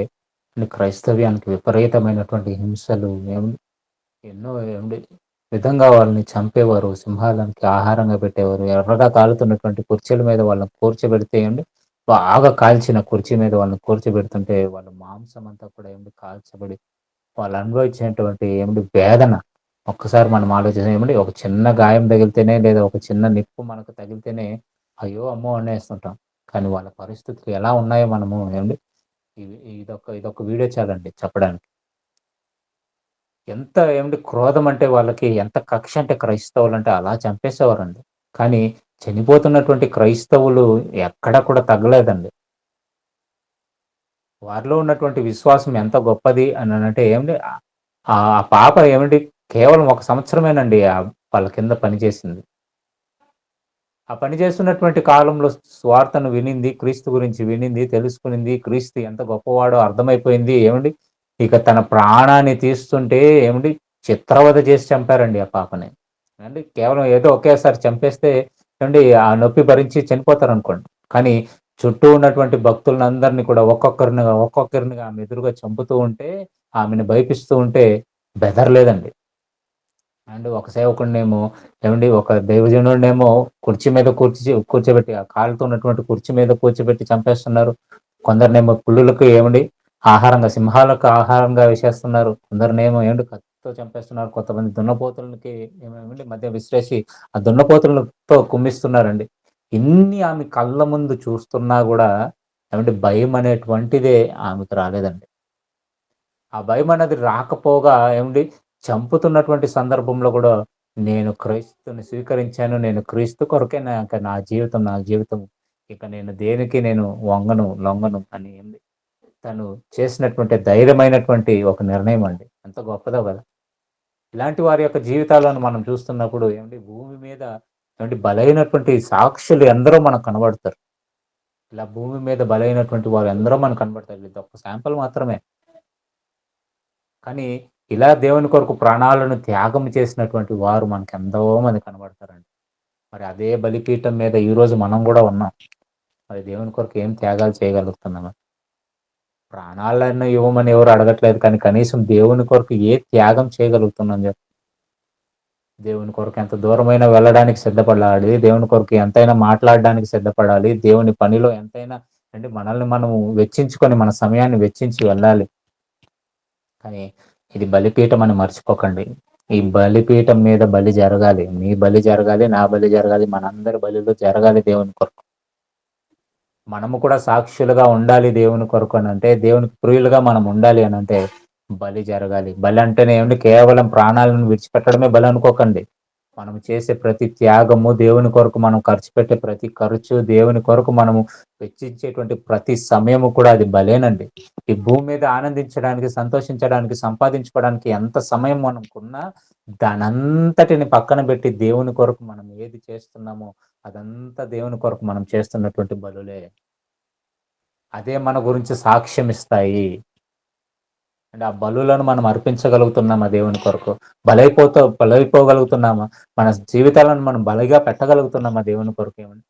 S1: క్రైస్తవ్యానికి విపరీతమైనటువంటి హింసలు, ఎన్నో విధంగా వాళ్ళని చంపేవారు, సింహాలకి ఆహారంగా పెట్టేవారు, ఎర్రగా కాలుతున్నటువంటి కుర్చీల మీద వాళ్ళని కూర్చోబెడితే బాగా కాల్చిన కుర్చీ మీద వాళ్ళని కూర్చోబెడుతుంటే వాళ్ళ మాంసం అంతా కూడా కాల్చబడి వాళ్ళు అనుభవించినటువంటి వేదన ఒక్కసారి మనం ఆలోచించాం. ఒక చిన్న గాయం తగిలితేనే, లేదా ఒక చిన్న నిప్పు మనకు తగిలితేనే అయ్యో అమ్మో అనేస్తుంటాం. కానీ వాళ్ళ పరిస్థితులు ఎలా ఉన్నాయో మనము ఇదొక వీడియో చాలండి చెప్పడానికి. ఎంత క్రోధం అంటే వాళ్ళకి, ఎంత కక్ష అంటే క్రైస్తవులు అంటే అలా చంపేసేవారండి. కానీ చనిపోతున్నటువంటి క్రైస్తవులు ఎక్కడా కూడా తగ్గలేదండి. వారిలో ఉన్నటువంటి విశ్వాసం ఎంత గొప్పది అని అంటే ఆ పాప కేవలం 1 సంవత్సరమేనండి వాళ్ళ కింద పనిచేసింది. ఆ పని చేస్తున్నటువంటి కాలంలో స్వార్థను వినింది, క్రీస్తు గురించి వినింది, తెలుసుకునింది, క్రీస్తు ఎంత గొప్పవాడో అర్థమైపోయింది. ఇక తన ప్రాణాన్ని తీస్తుంటే చిత్రవధ చేసి చంపారండి ఆ పాపని. కేవలం ఏదో ఒకేసారి చంపేస్తే ఆ నొప్పి భరించి చనిపోతారనుకోండి. కానీ చుట్టూ ఉన్నటువంటి భక్తులందరినీ కూడా ఒక్కొక్కరినిగా ఆమె ఎదురుగా చంపుతూ ఉంటే ఆమెను భయపిస్తూ ఉంటే బెదరలేదండి. అండ్ ఒక సేవకుడినేమో ఏవండీ ఒక దైవజనుడినేమో కుర్చీ మీద కూర్చోబెట్టి ఆ కాలుతో ఉన్నటువంటి కుర్చీ మీద కూర్చోబెట్టి చంపేస్తున్నారు. కొందరినేమో పులులకు ఏవండీ ఆహారంగా సింహాలకు ఆహారంగా వేసేస్తున్నారు. కొందరినేమో ఏవండీ కత్తితో చంపేస్తున్నారు. కొంతమంది దున్నపోతులకి ఏవండీ మధ్య విసిరేసి ఆ దున్నపోతులతో కుమ్మిస్తున్నారండి. ఇన్ని ఆమె కళ్ళ ముందు చూస్తున్నా గూడా ఏవండీ భయం అనేటువంటిదే ఆమెకు రాలేదండి. ఆ భయమన్నది రాకపోగా ఏవండీ చంపుతున్నటువంటి సందర్భంలో గూడా నేను క్రీస్తుని స్వీకరించాను. నేను క్రీస్తు కొరకే నా జీవితం, నా జీవితం. ఇక నేను దేనికి నేను లొంగను అని ఏంది తను చేసినటువంటి ధైర్యమైనటువంటి ఒక నిర్ణయం అండి. ఎంత గొప్పదో గదా! ఇలాంటి వారి యొక్క జీవితాలను మనం చూస్తున్నప్పుడు ఏవండీ భూమి మీద ఏవండీ బలైనటువంటి సాక్షులు ఎందరో మనకు కనబడతారు. ఇలా భూమి మీద బలైనటువంటి వారు ఎందరో మనకు కనబడతారు. ఇదొక్క శాంపుల్ మాత్రమే. కానీ ఇలా దేవుని కొరకు ప్రాణాలను త్యాగం చేసినటువంటి వారు మనకెంతో మంది కనబడతారండి. మరి అదే బలిపీఠం మీద ఈరోజు మనం గూడా ఉన్నాం. మరి దేవుని కొరకు ఏం త్యాగాలు చేయగలుగుతున్నాము? ప్రాణాలను ఇవ్వమని ఎవరు అడగట్లేదు. కానీ కనీసం దేవుని కొరకు ఏ త్యాగం చేయగలుగుతున్నాం జెప్ దేవుని కొరకు ఎంత దూరమైనా వెళ్ళడానికి సిద్ధపడాలి. దేవుని కొరకు ఎంతైనా మాట్లాడడానికి సిద్ధపడాలి. దేవుని పనిలో ఎంతైనా అంటే మనల్ని మనము వెచ్చించుకొని, మన సమయాన్ని వెచ్చించి వెళ్ళాలి. కానీ ఇది బలిపీఠం అని మర్చిపోకండి. ఈ బలిపీఠం మీద బలి జరగాలి. నీ బలి జరగాలి, నా బలి జరగాలి, మనందరి బలులు జరగాలి దేవుని కొరకు. మనము కూడా సాక్షులుగా ఉండాలి దేవుని కొరకు అనంటే, దేవునికి ప్రియులుగా మనం ఉండాలి అనంటే బలి జరగాలి. బలి అంటేనే ఏవండీ కేవలం ప్రాణాలను విడిచిపెట్టడమే బలి అనుకోకండి. మనం చేసే ప్రతి త్యాగము, దేవుని కొరకు మనం ఖర్చు పెట్టే ప్రతి ఖర్చు, దేవుని కొరకు మనము వెచ్చించేటువంటి ప్రతి సమయము కూడా అది బలేనండి. ఈ భూమి మీద ఆనందించడానికి, సంతోషించడానికి, సంపాదించుకోవడానికి ఎంత సమయం మనకున్నా దానంతటిని పక్కన పెట్టి దేవుని కొరకు మనం ఏది చేస్తున్నామో అదంతా దేవుని కొరకు మనం చేస్తున్నటువంటి బలులే. అదే మన గురించి సాక్ష్యం ఇస్తాయి. అంటే ఆ బలులను మనం అర్పించగలుగుతున్నామా దేవుని కొరకు? బలైపోగలుగుతున్నామా? మన జీవితాలను మనం బలిగా పెట్టగలుగుతున్నామా దేవుని కొరకు ఏమండి?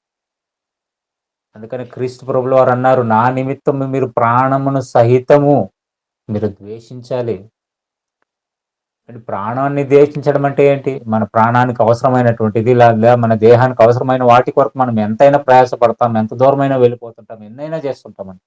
S1: అందుకని క్రీస్తు ప్రభుల వారన్నారు, "నా నిమిత్తము మీరు ప్రాణమును సహితము మీరు ద్వేషించాలి." అంటే ప్రాణాన్ని ద్వేషించడం అంటే ఏంటి? మన ప్రాణానికి అవసరమైనటువంటిది లేదా మన దేహానికి అవసరమైన వాటి కొరకు మనం ఎంతైనా ప్రయాసపడతాం. ఎంత దూరమైనా వెళ్ళిపోతుంటాం. ఎన్నైనా చేస్తుంటామండి.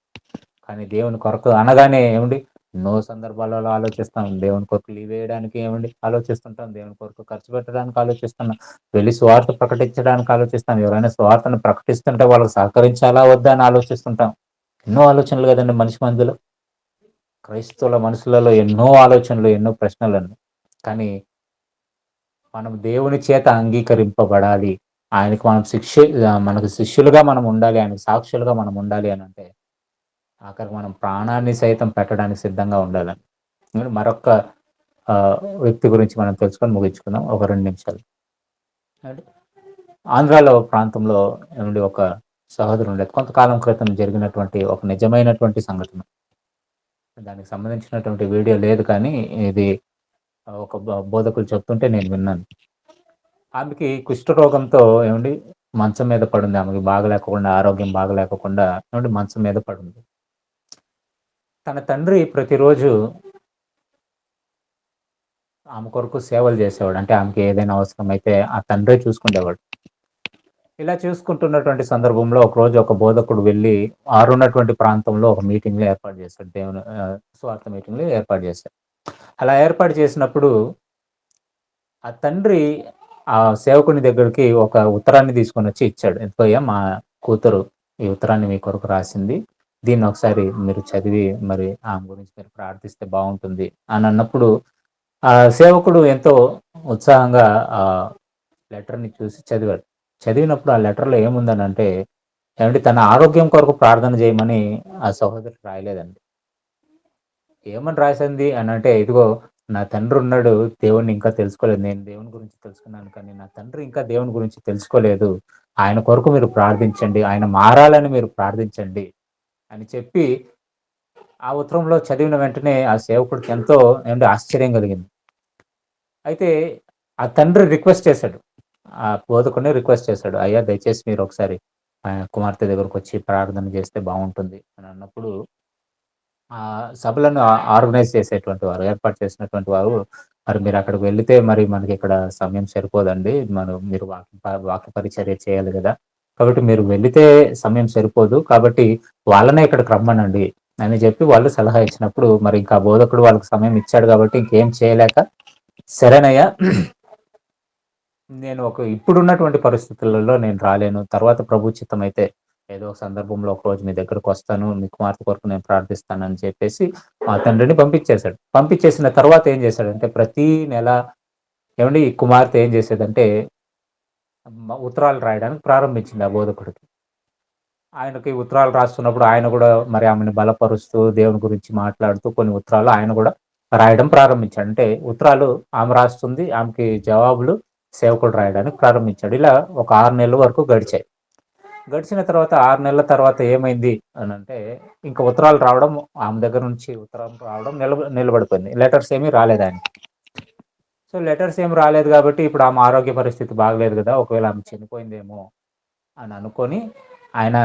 S1: కానీ దేవుని కొరకు అనగానే ఏవండీ ఎన్నో సందర్భాలలో ఆలోచిస్తాం. దేవుని కొరకు లీవ్ వేయడానికి ఏవండీ ఆలోచిస్తుంటాం. దేవుని కొరకు ఖర్చు పెట్టడానికి ఆలోచిస్తున్నాం. వెళ్లి సువార్త ప్రకటించడానికి ఆలోచిస్తాం. ఎవరైనా సువార్తను ప్రకటిస్తుంటే వాళ్ళకి సహకరించాలా వద్దా అని ఆలోచిస్తుంటాం. ఎన్నో ఆలోచనలు కదండీ మనిషి మధ్యలో. క్రైస్తవుల మనసులలో ఎన్నో ఆలోచనలు, ఎన్నో ప్రశ్నలండి. కానీ మనం దేవుని చేత అంగీకరింపబడాలి. ఆయనకు మనం మనకు శిష్యులుగా మనం ఉండాలి. ఆయనకు సాక్షులుగా మనం ఉండాలి అనంటే ఆఖరికి మనం ప్రాణాన్ని సైతం పెట్టడానికి సిద్ధంగా ఉండాలని. ఇందులో మరొక్క వ్యక్తి గురించి మనం తెలుసుకొని ముగించుకుందాం. ఒక 2 నిమిషాలు. అంటే ఆంధ్రాలో ప్రాంతంలో ఏవండీ ఒక సహోదరుడు ఉండేది. కొంతకాలం క్రితం జరిగినటువంటి ఒక నిజమైనటువంటి సంఘటన. దానికి సంబంధించినటువంటి వీడియో లేదు కానీ ఇది ఒక బోధకులు చెప్తుంటే నేను విన్నాను. ఆమెకి కుష్ఠరోగంతో ఏవండీ మంచం మీద పడుంది. ఆమెకి బాగాలేకోకుండా ఆరోగ్యం బాగాలేకోకుండా ఏవండీ మంచం మీద పడుంది. తన తండ్రి ప్రతిరోజు ఆమె కొరకు సేవలు చేసేవాడు. అంటే ఆమెకి ఏదైనా అవసరమైతే ఆ తండ్రే చూసుకునేవాడు. ఇలా చూసుకుంటున్నటువంటి సందర్భంలో ఒకరోజు ఒక బోధకుడు వెళ్లి ఆరున్నటువంటి ప్రాంతంలో ఒక మీటింగ్‌లు ఏర్పాటు చేశాడు. సువార్త మీటింగ్‌లు ఏర్పాటు చేశారు. అలా ఏర్పాటు చేసినప్పుడు ఆ తండ్రి ఆ సేవకుని దగ్గరికి ఒక ఉత్తరాన్ని తీసుకొనొచ్చి ఇచ్చాడు. "ఇదిగోయ్యా మా కూతురు ఈ ఉత్తరాన్ని మీ కొరకు రాసింది. దీన్ని ఒకసారి మీరు చదివి మరి ఆమె గురించి మీరు ప్రార్థిస్తే బావుంటుంది" అని అన్నప్పుడు ఆ సేవకుడు ఎంతో ఉత్సాహంగా ఆ లెటర్‌ని చూసి చదివాడు. చదివినప్పుడు ఆ లెటర్‌లో ఏముందనంటే ఏవండీ తన ఆరోగ్యం కొరకు ప్రార్థన చేయమని ఆ సహోదరి రాయలేదండి. ఏమని రాసింది అనంటే, "ఇదిగో నా తండ్రున్నాడు. దేవుడిని ఇంకా తెలుసుకోలేదు. నేను దేవుని గురించి తెలుసుకున్నాను కానీ, నా తండ్రి ఇంకా దేవుని గురించి తెలుసుకోలేదు. ఆయన కొరకు మీరు ప్రార్థించండి. ఆయన మారాలని మీరు ప్రార్థించండి" అని చెప్పి, ఆ ఉత్తరంలో చదివిన వెంటనే ఆ సేవకుడికి ఎంతో ఏవండీ ఆశ్చర్యం కలిగింది. అయితే ఆ తండ్రి రిక్వెస్ట్ చేశాడు. ఆ బోధకుడిని రిక్వెస్ట్ చేశాడు. "అయ్యా దయచేసి మీరు ఒకసారి కుమార్తె దగ్గరకొచ్చి ప్రార్థన చేస్తే బావుంటుంది" అని అన్నప్పుడు సభలను ఆర్గనైజ్ చేసేటువంటి వారు, ఏర్పాటు చేసినటువంటి వారు, మరి మీరక్కడికి వెళితే మరి మనకిక్కడ సమయం సరిపోదండి. మీరు వాక్య పరిచర్య చేయాలి గదా! కాబట్టి మీరు వెళితే సమయం సరిపోదు. కాబట్టి వాళ్ళనే ఇక్కడికి రమ్మనండి అని జెప్పి వాళ్ళు సలహా ఇచ్చినప్పుడు, మరి ఇంకా బోధకుడు వాళ్ళకి సమయం ఇచ్చాడు గాబట్టి ఇంకేం చేయలేక, సరేనయ్యా ఇప్పుడున్నటువంటి పరిస్థితులలో నేను రాలేను. తర్వాత ప్రభు చిత్తమైతే ఏదో ఒక సందర్భంలో ఒకరోజు మీ దగ్గరకొస్తాను. మీ కుమార్తె కొరకు నేను ప్రార్థిస్తానని చెప్పేసి మా తండ్రిని పంపించేసాడు. పంపించేసిన తర్వాత ఏం చేశాడంటే ప్రతి నెల ఏవండీ ఈ కుమార్తె ఏం చేసేదంటే ఉత్తరాలు రాయడానికి ప్రారంభించింది ఆ బోధకుడికి. ఆయనకి ఉత్తరాలు రాస్తున్నప్పుడు ఆయన గూడా మరి ఆమెను బలపరుస్తూ, దేవుని గురించి మాట్లాడుతూ కొన్ని ఉత్తరాలు ఆయన గూడా రాయడం ప్రారంభించాడు. అంటే ఉత్తరాలు ఆమె రాస్తుంది. ఆమెకి జవాబులు సేవకుడు రాయడానికి ప్రారంభించాడు. ఇలా ఒక 6 నెలల వరకు గడిచాయి. గడిచిన తర్వాత 6 నెలల తర్వాత ఏమైంది అనంటే, ఇంక ఉత్తరాలు రావడం ఆమె దగ్గర నుంచి ఉత్తరం రావడం నిలబడిపోయింది. లెటర్స్ ఏమి రాలేదాయనకి. సో, లెటర్స్ ఏమి రాలేదు గాబట్టి, ఇప్పుడు ఆమె ఆరోగ్య పరిస్థితి బాగలేదు గదా! ఒకవేళ ఆమె చనిపోయిందేమో అని అనుకోని ఆయన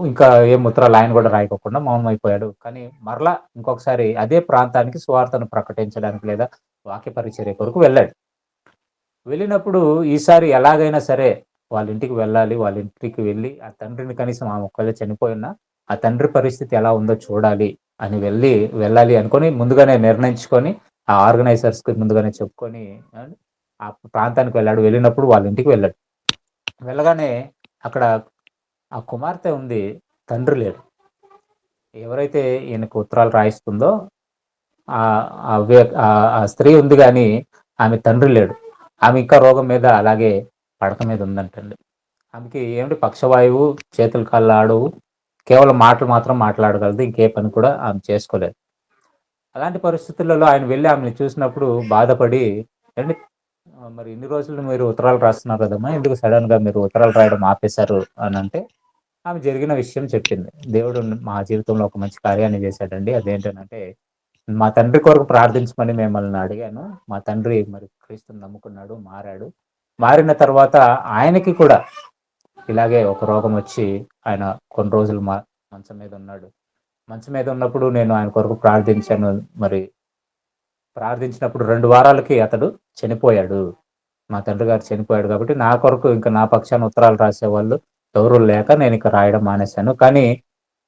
S1: ఇంకా ఏం ఉత్తరాలు ఆయన గూడా రాయకోకుండా మౌనమైపోయాడు. కానీ మరలా ఇంకొకసారి అదే ప్రాంతానికి సువార్తను ప్రకటించడానికి లేదా వాక్య పరిచర్య కొరకు వెళ్ళాడు. వెళ్ళినప్పుడు ఈసారి ఎలాగైనా సరే వాళ్ళ ఇంటికి వెళ్ళాలి. వాళ్ళ ఇంటికి వెళ్ళి ఆ తండ్రిని కనీసం ఆమె ఒకవేళ చనిపోయున్నా, ఆ తండ్రి పరిస్థితి ఎలా ఉందో చూడాలి అని వెళ్ళాలి అనుకోని ముందుగానే నిర్ణయించుకొని, ఆ ఆర్గనైజర్స్‌కి ముందుగానే చెప్పుకొని ఆ ప్రాంతానికి వెళ్ళాడు. వెళ్ళినప్పుడు వాళ్ళ ఇంటికి వెళ్ళాడు. వెళ్ళగానే అక్కడ ఆ కుమార్తె ఉంది. తండ్రి లేడు. ఎవరైతే ఈయనకు ఉత్తరాలు రాయిస్తుందో ఆ స్త్రీ ఉంది గానీ, ఆమె తండ్రి లేడు. ఆమె ఇంకా రోగం మీద అలాగే పడక మీద ఉందంటండి. ఆమెకి ఏమిటి పక్షవాయువు, చేతులు కాళ్ళు ఆడవు. కేవలం మాటలు మాత్రం మాట్లాడగలదు. ఇంకే పని కూడా ఆమె చేసుకోలేదు. అలాంటి పరిస్థితులలో ఆయన వెళ్లి ఆమెను చూసినప్పుడు బాధపడి, "ఏండి మరి ఇన్ని రోజులు మీరు ఉత్తరాలు రాస్తున్నారు కదమ్మా! ఎందుకు సడెన్‌గా మీరు ఉత్తరాలు రాయడం ఆపేశారు" అనంటే, ఆమె జరిగిన విషయం చెప్పింది. దేవుడు మా జీవితంలో ఒక మంచి కార్యాన్ని చేశాడండి. అదేంటనంటే, మా తండ్రి కొరకు ప్రార్థించమని మిమ్మల్ని అడిగాను. మా తండ్రి మరి క్రీస్తుని నమ్ముకున్నాడు, మారాడు. మారిన తర్వాత ఆయనకి కూడా ఇలాగే ఒక రోగమొచ్చి ఆయన కొన్ని రోజులు మంచం మీద ఉన్నాడు. మంచం మీద ఉన్నప్పుడు నేను ఆయన కొరకు ప్రార్థించాను. మరి ప్రార్థించినప్పుడు 2 వారాలకి అతడు చనిపోయాడు. మా తండ్రి గారు చనిపోయాడు కాబట్టి నా కొరకు ఇంకా నా పక్షాన ఉత్తరాలు రాసేవాళ్ళు ఎవరు లేక నేనిక రాయడం మానేశాను. కానీ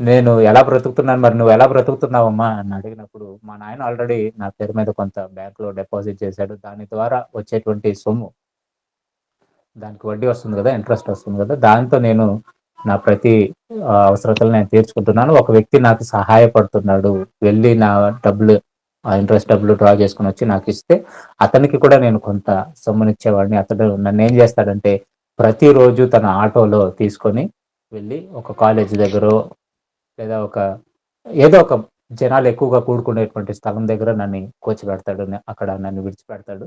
S1: నేను ఎలా బ్రతుకుతున్నాను మరి నువ్వెలా బ్రతుకుతున్నావమ్మా అని అడిగినప్పుడు, మా నాయన ఆల్రెడీ నా పేరు మీద కొంత బ్యాంక్‌లో డిపాజిట్ చేశాడు. దాని ద్వారా వచ్చేటువంటి సొమ్ము దానికి వడ్డీ వస్తుంది గదా! ఇంట్రెస్ట్ వస్తుంది గదా! దాంతో నేను నా ప్రతి అవసరతలు నేను తీర్చుకుంటున్నాను. ఒక వ్యక్తి నాకు సహాయపడుతున్నాడు. వెళ్లి నా డబ్బులు ఇంట్రెస్ట్ డబ్బులు డ్రా చేసుకొనొచ్చి నాకిస్తే, అతనికి కూడా నేను కొంత సొమ్మునిచ్చేవాడిని. అతడు నన్నేం జేస్తాడంటే, ప్రతిరోజు తన ఆటోలో తీసుకొని వెళ్ళి ఒక కాలేజీ దగ్గరో, లేదా ఏదో ఒక జనాలు ఎక్కువగా కూడుకునేటువంటి స్థలం దగ్గర నన్ను కూర్చోబెడతాడు. అక్కడ నన్ను విడిచిపెడతాడు.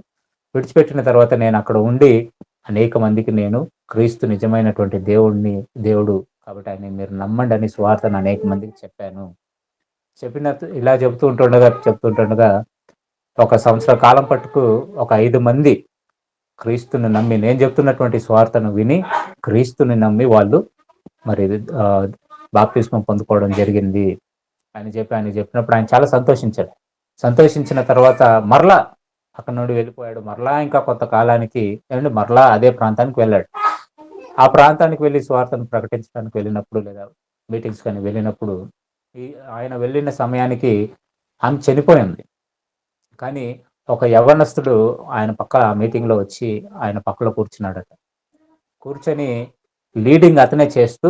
S1: విడిచిపెట్టిన తర్వాత నేనక్కడ ఉండి అనేక మందికి నేను క్రీస్తు నిజమైనటువంటి దేవుడు కాబట్టి ఆయన్ని మీరు నమ్మండి అని సువార్తను అనేక మందికి చెప్పాను. ఇలా చెప్తుంటుండగా ఒక సంవత్సర కాలం పట్టుకు ఒక 5 మంది క్రీస్తుని నమ్మి నేను చెప్తున్నటువంటి సువార్తను విని క్రీస్తుని నమ్మి వాళ్ళు మరి బాప్తిస్మం పొందుకోవడం జరిగింది అని ఆయన చెప్పినప్పుడు ఆయన చాలా సంతోషించాడు. సంతోషించిన తర్వాత మరలా అక్కడి నుండి వెళ్ళిపోయాడు. మరలా ఇంకా కొంతకాలానికి మరలా అదే ప్రాంతానికి వెళ్ళాడు. ఆ ప్రాంతానికి వెళ్లి సువార్తను ప్రకటించడానికి వెళ్ళినప్పుడు లేదా మీటింగ్స్ కానీ వెళ్ళినప్పుడు ఆయన వెళ్ళిన సమయానికి ఆమె చనిపోయింది. కానీ ఒక యవ్వనస్తుడు ఆయన ఆ మీటింగ్‌లో వచ్చి ఆయన పక్కలో కూర్చున్నాడట. కూర్చొని లీడింగ్ అతనే చేస్తూ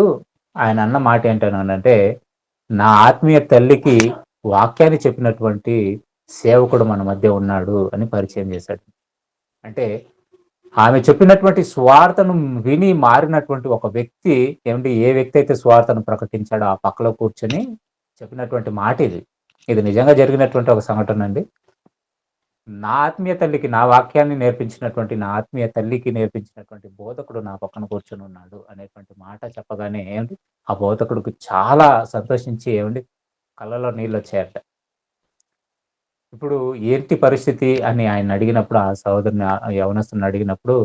S1: ఆయన అన్న మాట ఏంటనంటే, "నా ఆత్మీయ తల్లికి వాక్యాన్ని చెప్పినటువంటి సేవకుడు మన మధ్య ఉన్నాడు" అని పరిచయం చేశాడు. అంటే ఆమె చెప్పినటువంటి సువార్తను విని మారినటువంటి ఒక వ్యక్తి ఏ వ్యక్తి అయితే సువార్తను ప్రకటించాడో ఆ పక్కలో కూర్చొని చెప్పినటువంటి మాట ఇది. ఇది నిజంగా జరిగినటువంటి ఒక సంఘటన అండి. నా ఆత్మీయ తల్లికి నా వాక్యాన్ని నేర్పించినటువంటి నా ఆత్మీయ తల్లికి నేర్పించినటువంటి బోధకుడు నా పక్కన కూర్చొని ఉన్నాడు అనేటువంటి మాట చెప్పగానే ఆ బోధకుడికి చాలా సంతోషించి కళ్ళలో నీళ్ళొచ్చాయట. ఇప్పుడు ఏంటి పరిస్థితి అని ఆయన అడిగినప్పుడు ఆ సహోదరుని యవనస్తుని అడిగినప్పుడు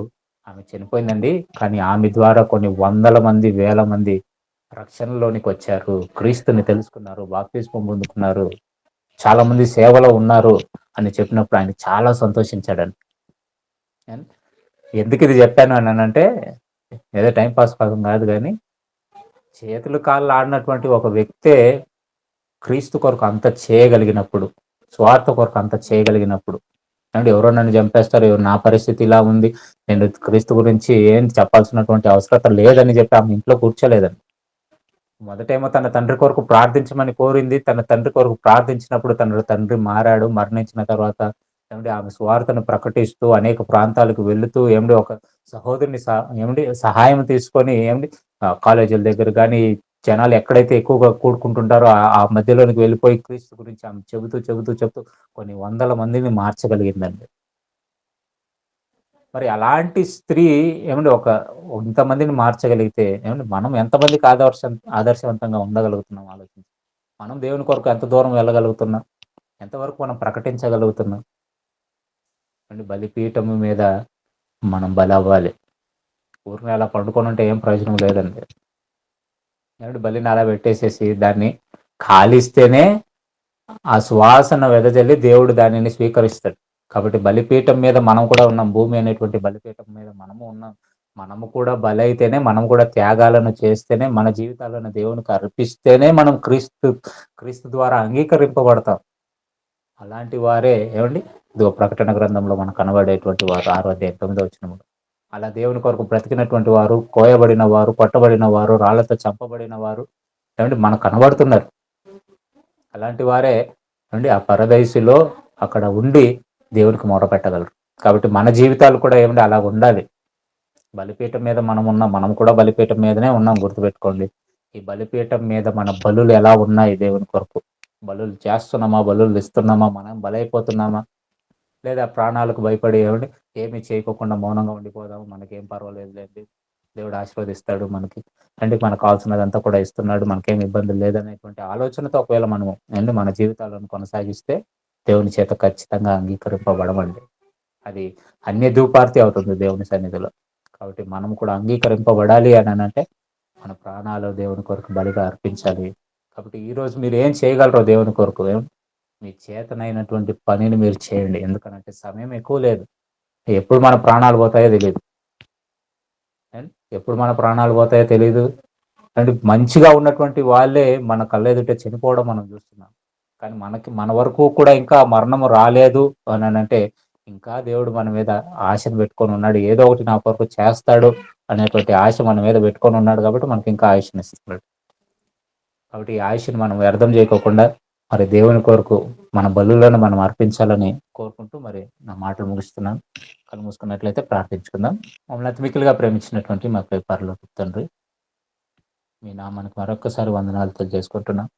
S1: ఆమె చనిపోయిందండి. కానీ ఆమె ద్వారా కొన్ని వందల మంది, వేల మంది రక్షణలోనికి వచ్చారు, క్రీస్తుని తెలుసుకున్నారు, బాప్తిస్మం పొందుకున్నారు, చాలా మంది సేవలో ఉన్నారు అని చెప్పినప్పుడు ఆయన చాలా సంతోషించాడండి. అండ్ ఎందుకు ఇది చెప్పాను అని అంటే, ఏదో టైం పాస్ కోసం కాదు కానీ, చేతులు కాళ్ళు ఆడినటువంటి ఒక వ్యక్తే క్రీస్తు కొరకు అంత చేయగలిగినప్పుడు, స్వార్థ కొరకు అంత చేయగలిగినప్పుడు, అంటే ఎవరో నన్ను చంపేస్తారు, నా పరిస్థితి ఇలా ఉంది, నేను క్రీస్తు గురించి ఏం చెప్పాల్సినటువంటి అవసరం లేదని చెప్పి ఆమె ఇంట్లో కూర్చోలేదండి. మొదటేమో తన తండ్రి కొరకు ప్రార్థించమని కోరింది. తన తండ్రి కొరకు ప్రార్థించినప్పుడు తన తండ్రి మారాడు. మరణించిన తర్వాత ఆమె సువార్తను ప్రకటిస్తూ అనేక ప్రాంతాలకు వెళుతూ ఒక సహోదరుని సహాయం తీసుకొని కాలేజీల దగ్గర గాని, జనాలు ఎక్కడైతే ఎక్కువగా కూడుకుంటుంటారో ఆ మధ్యలోనికి వెళ్ళిపోయి క్రీస్తు గురించి ఆమె చెబుతూ కొన్ని వందల మందిని మార్చగలిగిందండి. మరి అలాంటి స్త్రీ ఇంతమందిని మార్చగలిగితే మనం ఎంతమందికి ఆదర్శవంతంగా ఉండగలుగుతున్నాం ఆలోచించి. మనం దేవుని కొరకు ఎంత దూరం వెళ్ళగలుగుతున్నాం? ఎంతవరకు మనం ప్రకటించగలుగుతున్నాం? బలిపీఠము మీద మనం బలవ్వాలి. ఊరికనే అలా పండుకొని ఉంటే ఏం ప్రయోజనం లేదండి. బలిని అలా పెట్టేసేసి దాన్ని కాలిస్తేనే ఆ సువాసన వెదజల్లి దేవుడు దానిని స్వీకరిస్తాడు. కాబట్టి బలిపీఠం మీద మనం కూడా ఉన్నాం. భూమి అనేటువంటి బలిపీఠం మీద మనము ఉన్నాం. మనము కూడా బలైతేనే, మనం కూడా త్యాగాలను చేస్తేనే, మన జీవితాలను దేవునికి అర్పిస్తేనే మనం క్రీస్తు ద్వారా అంగీకరింపబడతాం. అలాంటి వారే ఇదిగో ప్రకటన గ్రంథంలో మనకు కనబడేటువంటి వారు 6వ అధ్యాయం 9వ వచనంలో. అలా దేవుని కొరకు బ్రతికినటువంటి వారు, కోయబడిన వారు, కొట్టబడిన వారు, రాళ్లతో చంపబడిన వారు మనకు కనబడుతున్నారు. అలాంటి వారే ఆ పరదైసులో అక్కడ ఉండి దేవునికి మొరపెట్టగలరు. కాబట్టి మన జీవితాలు కూడా అలా ఉండాలి. బలిపీఠం మీద మనం కూడా బలిపీఠం మీదనే ఉన్నాం, గుర్తుపెట్టుకోండి. ఈ బలిపీఠం మీద మన బలులు ఎలా ఉన్నాయి దేవుని కొరకు? బలులు చేస్తున్నామా? బలులు ఇస్తున్నామా? మనం బలైపోతున్నామా? లేదా ప్రాణాలకు భయపడి ఏమి చేయకోకుండా మౌనంగా ఉండిపోదాము, మనకేం పర్వాలేదు లేండి, దేవుడు ఆశీర్వదిస్తాడు, మనకు కావాల్సినదంతా కూడా ఇస్తున్నాడు, మనకేం ఇబ్బందులు లేదనేటువంటి ఆలోచనతో ఒకవేళ మనము మన జీవితాలను కొనసాగిస్తే దేవుని చేత ఖచ్చితంగా అంగీకరింపబడమండి. అది అన్య ధూపార్తి అవుతుంది దేవుని సన్నిధిలో. కాబట్టి మనం కూడా అంగీకరింపబడాలి అని అంటే మన ప్రాణాలు దేవుని కొరకు బలిగా అర్పించాలి. కాబట్టి ఈరోజు మీరు ఏం చేయగలరో దేవుని కొరకు, మీ చేతనైనటువంటి పనిని మీరు చేయండి. ఎందుకనంటే సమయం ఎక్కువ లేదు. ఎప్పుడు మన ప్రాణాలు పోతాయో తెలియదు. ఎప్పుడు మన ప్రాణాలు పోతాయో తెలియదు. మంచిగా ఉన్నటువంటి వాళ్ళే మన కళ్ళెదుట చనిపోవడం మనం చూస్తున్నాం. కానీ మన వరకు కూడా ఇంకా మరణం రాలేదు అని అంటే ఇంకా దేవుడు మన మీద ఆశను పెట్టుకొని ఉన్నాడు. ఏదో ఒకటి నా కొరకు చేస్తాడు అనేటువంటి ఆశ మన మీద పెట్టుకొని ఉన్నాడు. కాబట్టి మనకి ఇంకా ఆయుష్ని ఇస్తున్నాడు. కాబట్టి ఈ ఆయుష్ని మనం వ్యర్థం చేయకోకుండా మరి దేవుని కొరకు మన బలులను మనం అర్పించాలని కోరుకుంటూ మరి నా మాటలు ముగిస్తున్నాను. కళ్ళు మూసుకున్నట్లయితే ప్రార్థించుకుందాం. మమ్మల్ని అతి మిక్కిలిగా ప్రేమించినటువంటి మా పరలోకపు తండ్రి, మీ నామానికి మరొక్కసారి వందనాలు తెలియజేసుకుంటున్నాం.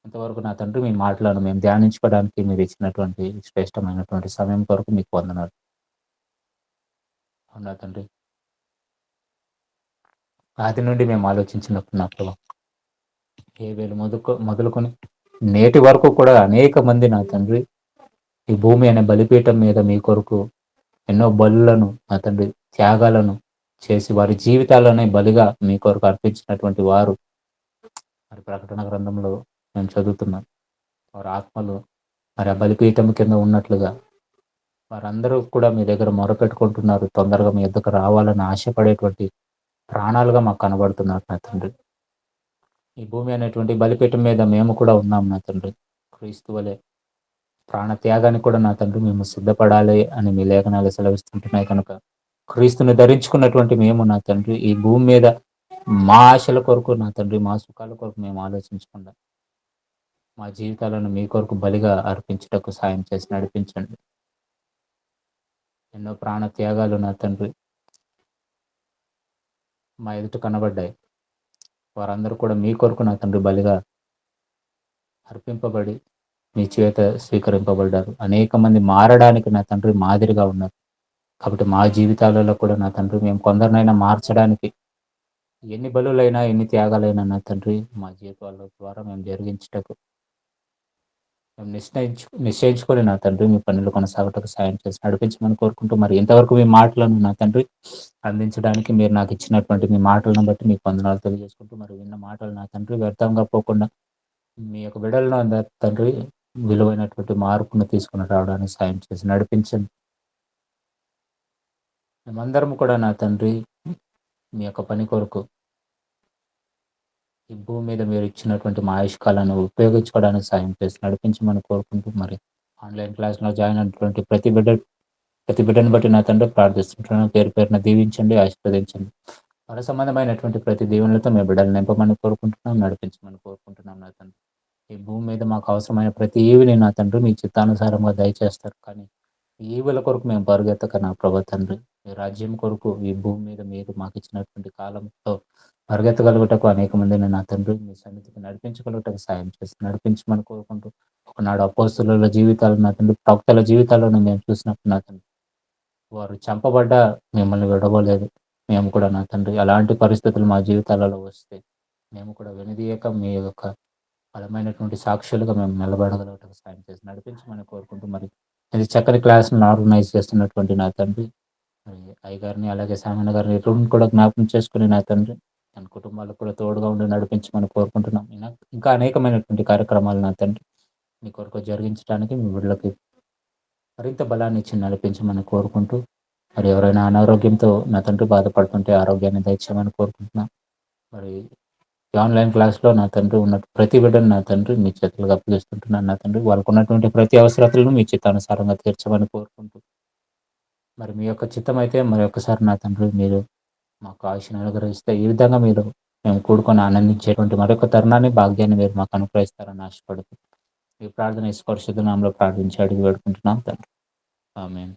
S1: ఇంతవరకు నా తండ్రి మీ మాటలను మేము ధ్యానించుకోవడానికి మీరు ఇచ్చినటువంటి శ్రేష్టమైనటువంటి సమయం కొరకు మీకు వందనాలు. అవునా తండ్రి, ఆది నుండి మేము ఆలోచించినప్పుడు నా ప్రభు, హేబేలు మొదలుకొని నేటి వరకు కూడా అనేక మంది నా తండ్రి ఈ భూమి అనే బలిపీఠం మీద మీ కొరకు ఎన్నో బలులను నా తండ్రి త్యాగాలను చేసి వారి జీవితాలనే బలిగా మీ కొరకు అర్పించినటువంటి వారు మరి ప్రకటన గ్రంథంలో మేము చదువుతున్నాం. వారి ఆత్మలు మరి ఆ బలిపీఠం కింద ఉన్నట్లుగా వారందరూ కూడా మీ దగ్గర మొరపెట్టుకుంటున్నారు. తొందరగా మీ యొద్దకు రావాలని ఆశపడేటువంటి ప్రాణాలుగా మాకు కనబడుతున్నారు నా తండ్రి. ఈ భూమి అనేటువంటి బలిపీఠం మీద మేము కూడా ఉన్నాం నా తండ్రి. క్రీస్తు వలె ప్రాణ త్యాగానికి కూడా నా తండ్రి మేము సిద్ధపడాలి అని మీ లేఖనాలు సెలవిస్తుంటున్నాయి. కనుక క్రీస్తుని ధరించుకున్నటువంటి మేము నా తండ్రి ఈ భూమి మీద మా ఆశల కొరకు నా తండ్రి, మా సుఖాల కొరకు మేము ఆలోచించకుండా మా జీవితాలను మీ కొరకు బలిగా అర్పించుటకు సాయం చేసి నడిపించండి. ఎన్నో ప్రాణ త్యాగాలు నా తండ్రి మా ఎదుట కనబడ్డాయి. వారందరూ కూడా మీ కొరకు నా తండ్రి బలిగా అర్పింపబడి మీ చేత స్వీకరింపబడ్డారు. అనేక మంది మారడానికి నా తండ్రి మాదిరిగా ఉన్నారు. కాబట్టి మా జీవితాలలో కూడా నా తండ్రి మేము కొందరినైనా మార్చడానికి ఎన్ని బలులైనా ఎన్ని త్యాగాలైనా నా తండ్రి మా జీవితాల ద్వారా మేము జరిగించటకు మేము నిశ్చయించుకొని నా తండ్రి మీ పనిలో కొనసాగుటకు సాయం చేసి నడిపించమని కోరుకుంటూ, మరి ఇంతవరకు మీ మాటలను నా తండ్రి అందించడానికి మీరు నాకు ఇచ్చినటువంటి మీ మాటలను బట్టి మీకు వందనాలు తెలియజేసుకుంటూ, మరి విన్న మాటలు నా తండ్రి వ్యర్థంగా పోకుండా మీ యొక్క బిడ్డలను తండ్రి విలువైనటువంటి మార్పును తీసుకొని రావడానికి సాయం చేసి నడిపించండి. మేమందరం కూడా నా తండ్రి మీ యొక్క పని కొరకు ఈ భూమి మీద మీరు ఇచ్చినటువంటి మా ఆయుష్కాలను ఉపయోగించుకోవడానికి సాయం చేసి నడిపించమని కోరుకుంటూ, మరి ఆన్లైన్ క్లాస్లో జాయిన్ అయినటువంటి ప్రతి బిడ్డను బట్టి నా తండ్రి ప్రార్థిస్తుంటున్నాను. పేరు పేరున దీవించండి, ఆశీర్వదించండి. పర సంబంధమైనటువంటి ప్రతి దీవెనలతో మీ బిడ్డలు నింపమని కోరుకుంటున్నాం, నడిపించమని కోరుకుంటున్నాం నా తండ్రి. ఈ భూమి మీద మాకు అవసరమైన ప్రతి ఈవిని నా తండ్రి మీ చిత్తానుసారంగా దయచేస్తారు. కానీ ఈ ఈవుల కొరకు మేము పరుగెత్తక నా ప్రభా తండ్రి, మీ రాజ్యం కొరకు ఈ భూమి మీద మీరు మాకు ఇచ్చినటువంటి కాలంలో పరిగెత్తగలుగుటకు అనేక మందిని నా తండ్రి మీ సన్నిధికి నడిపించగలుగుటకు సాయం చేసి నడిపించమని కోరుకుంటూ, ఒకనాడు అపోస్తుల జీవితాలు నా తండ్రి, ప్రవక్తల జీవితాలను మేము చూసినప్పుడు నా తండ్రి, వారు చంపబడ్డ మిమ్మల్ని విడవలేదు. మేము కూడా నా తండ్రి అలాంటి పరిస్థితులు మా జీవితాలలో వస్తే మేము కూడా వెనుదీయక మీ యొక్క బలమైనటువంటి సాక్షులుగా మేము నిలబడగలగటకు సాయం చేసి నడిపించమని కోరుకుంటూ, మరి ఇది చక్కని క్లాస్ను ఆర్గనైజ్ చేస్తున్నటువంటి నా తండ్రి, మరి అయ్యగారిని అలాగే సామాన్య గారిని ఇరువురిని కూడా జ్ఞాపకం చేసుకుని నా తండ్రి తన కుటుంబాలకు కూడా తోడుగా ఉండి నడిపించమని కోరుకుంటున్నాం. ఇంకా అనేకమైనటువంటి కార్యక్రమాలు నా తండ్రి మీ కొరకు జరిగించడానికి మీ బిడ్డలకి మరింత బలాన్ని ఇచ్చి నడిపించమని కోరుకుంటూ, మరి ఎవరైనా అనారోగ్యంతో నా తండ్రి బాధపడుతుంటే ఆరోగ్యాన్ని దయచేయమని కోరుకుంటున్నాం. మరి ఈ ఆన్లైన్ క్లాస్లో నా తండ్రి ఉన్న ప్రతి బిడ్డను నా తండ్రి మీ చేతులకు అప్పగిస్తుంటున్నాను నా తండ్రి. వాళ్ళకు ఉన్నటువంటి ప్రతి అవసరతలను మీ చిత్తానుసారంగా తీర్చమని కోరుకుంటూ, మరి మీ యొక్క చిత్తం అయితే మరి ఒక్కసారి నా తండ్రి మీరు మాకు ఆయుష్ను అనుగ్రహిస్తే ఈ విధంగా మీరు మేము కూడుకొని ఆనందించేటువంటి మరొక తరుణాన్ని, భాగ్యాన్ని మీరు మాకు అనుగ్రహిస్తారని ఆశపడుతూ ఈ ప్రార్థన యేసు పరిశుద్ధ నామములో ప్రార్థించి అడిగి వేడుకుంటున్నాం తండ్రి. ఆమేన్.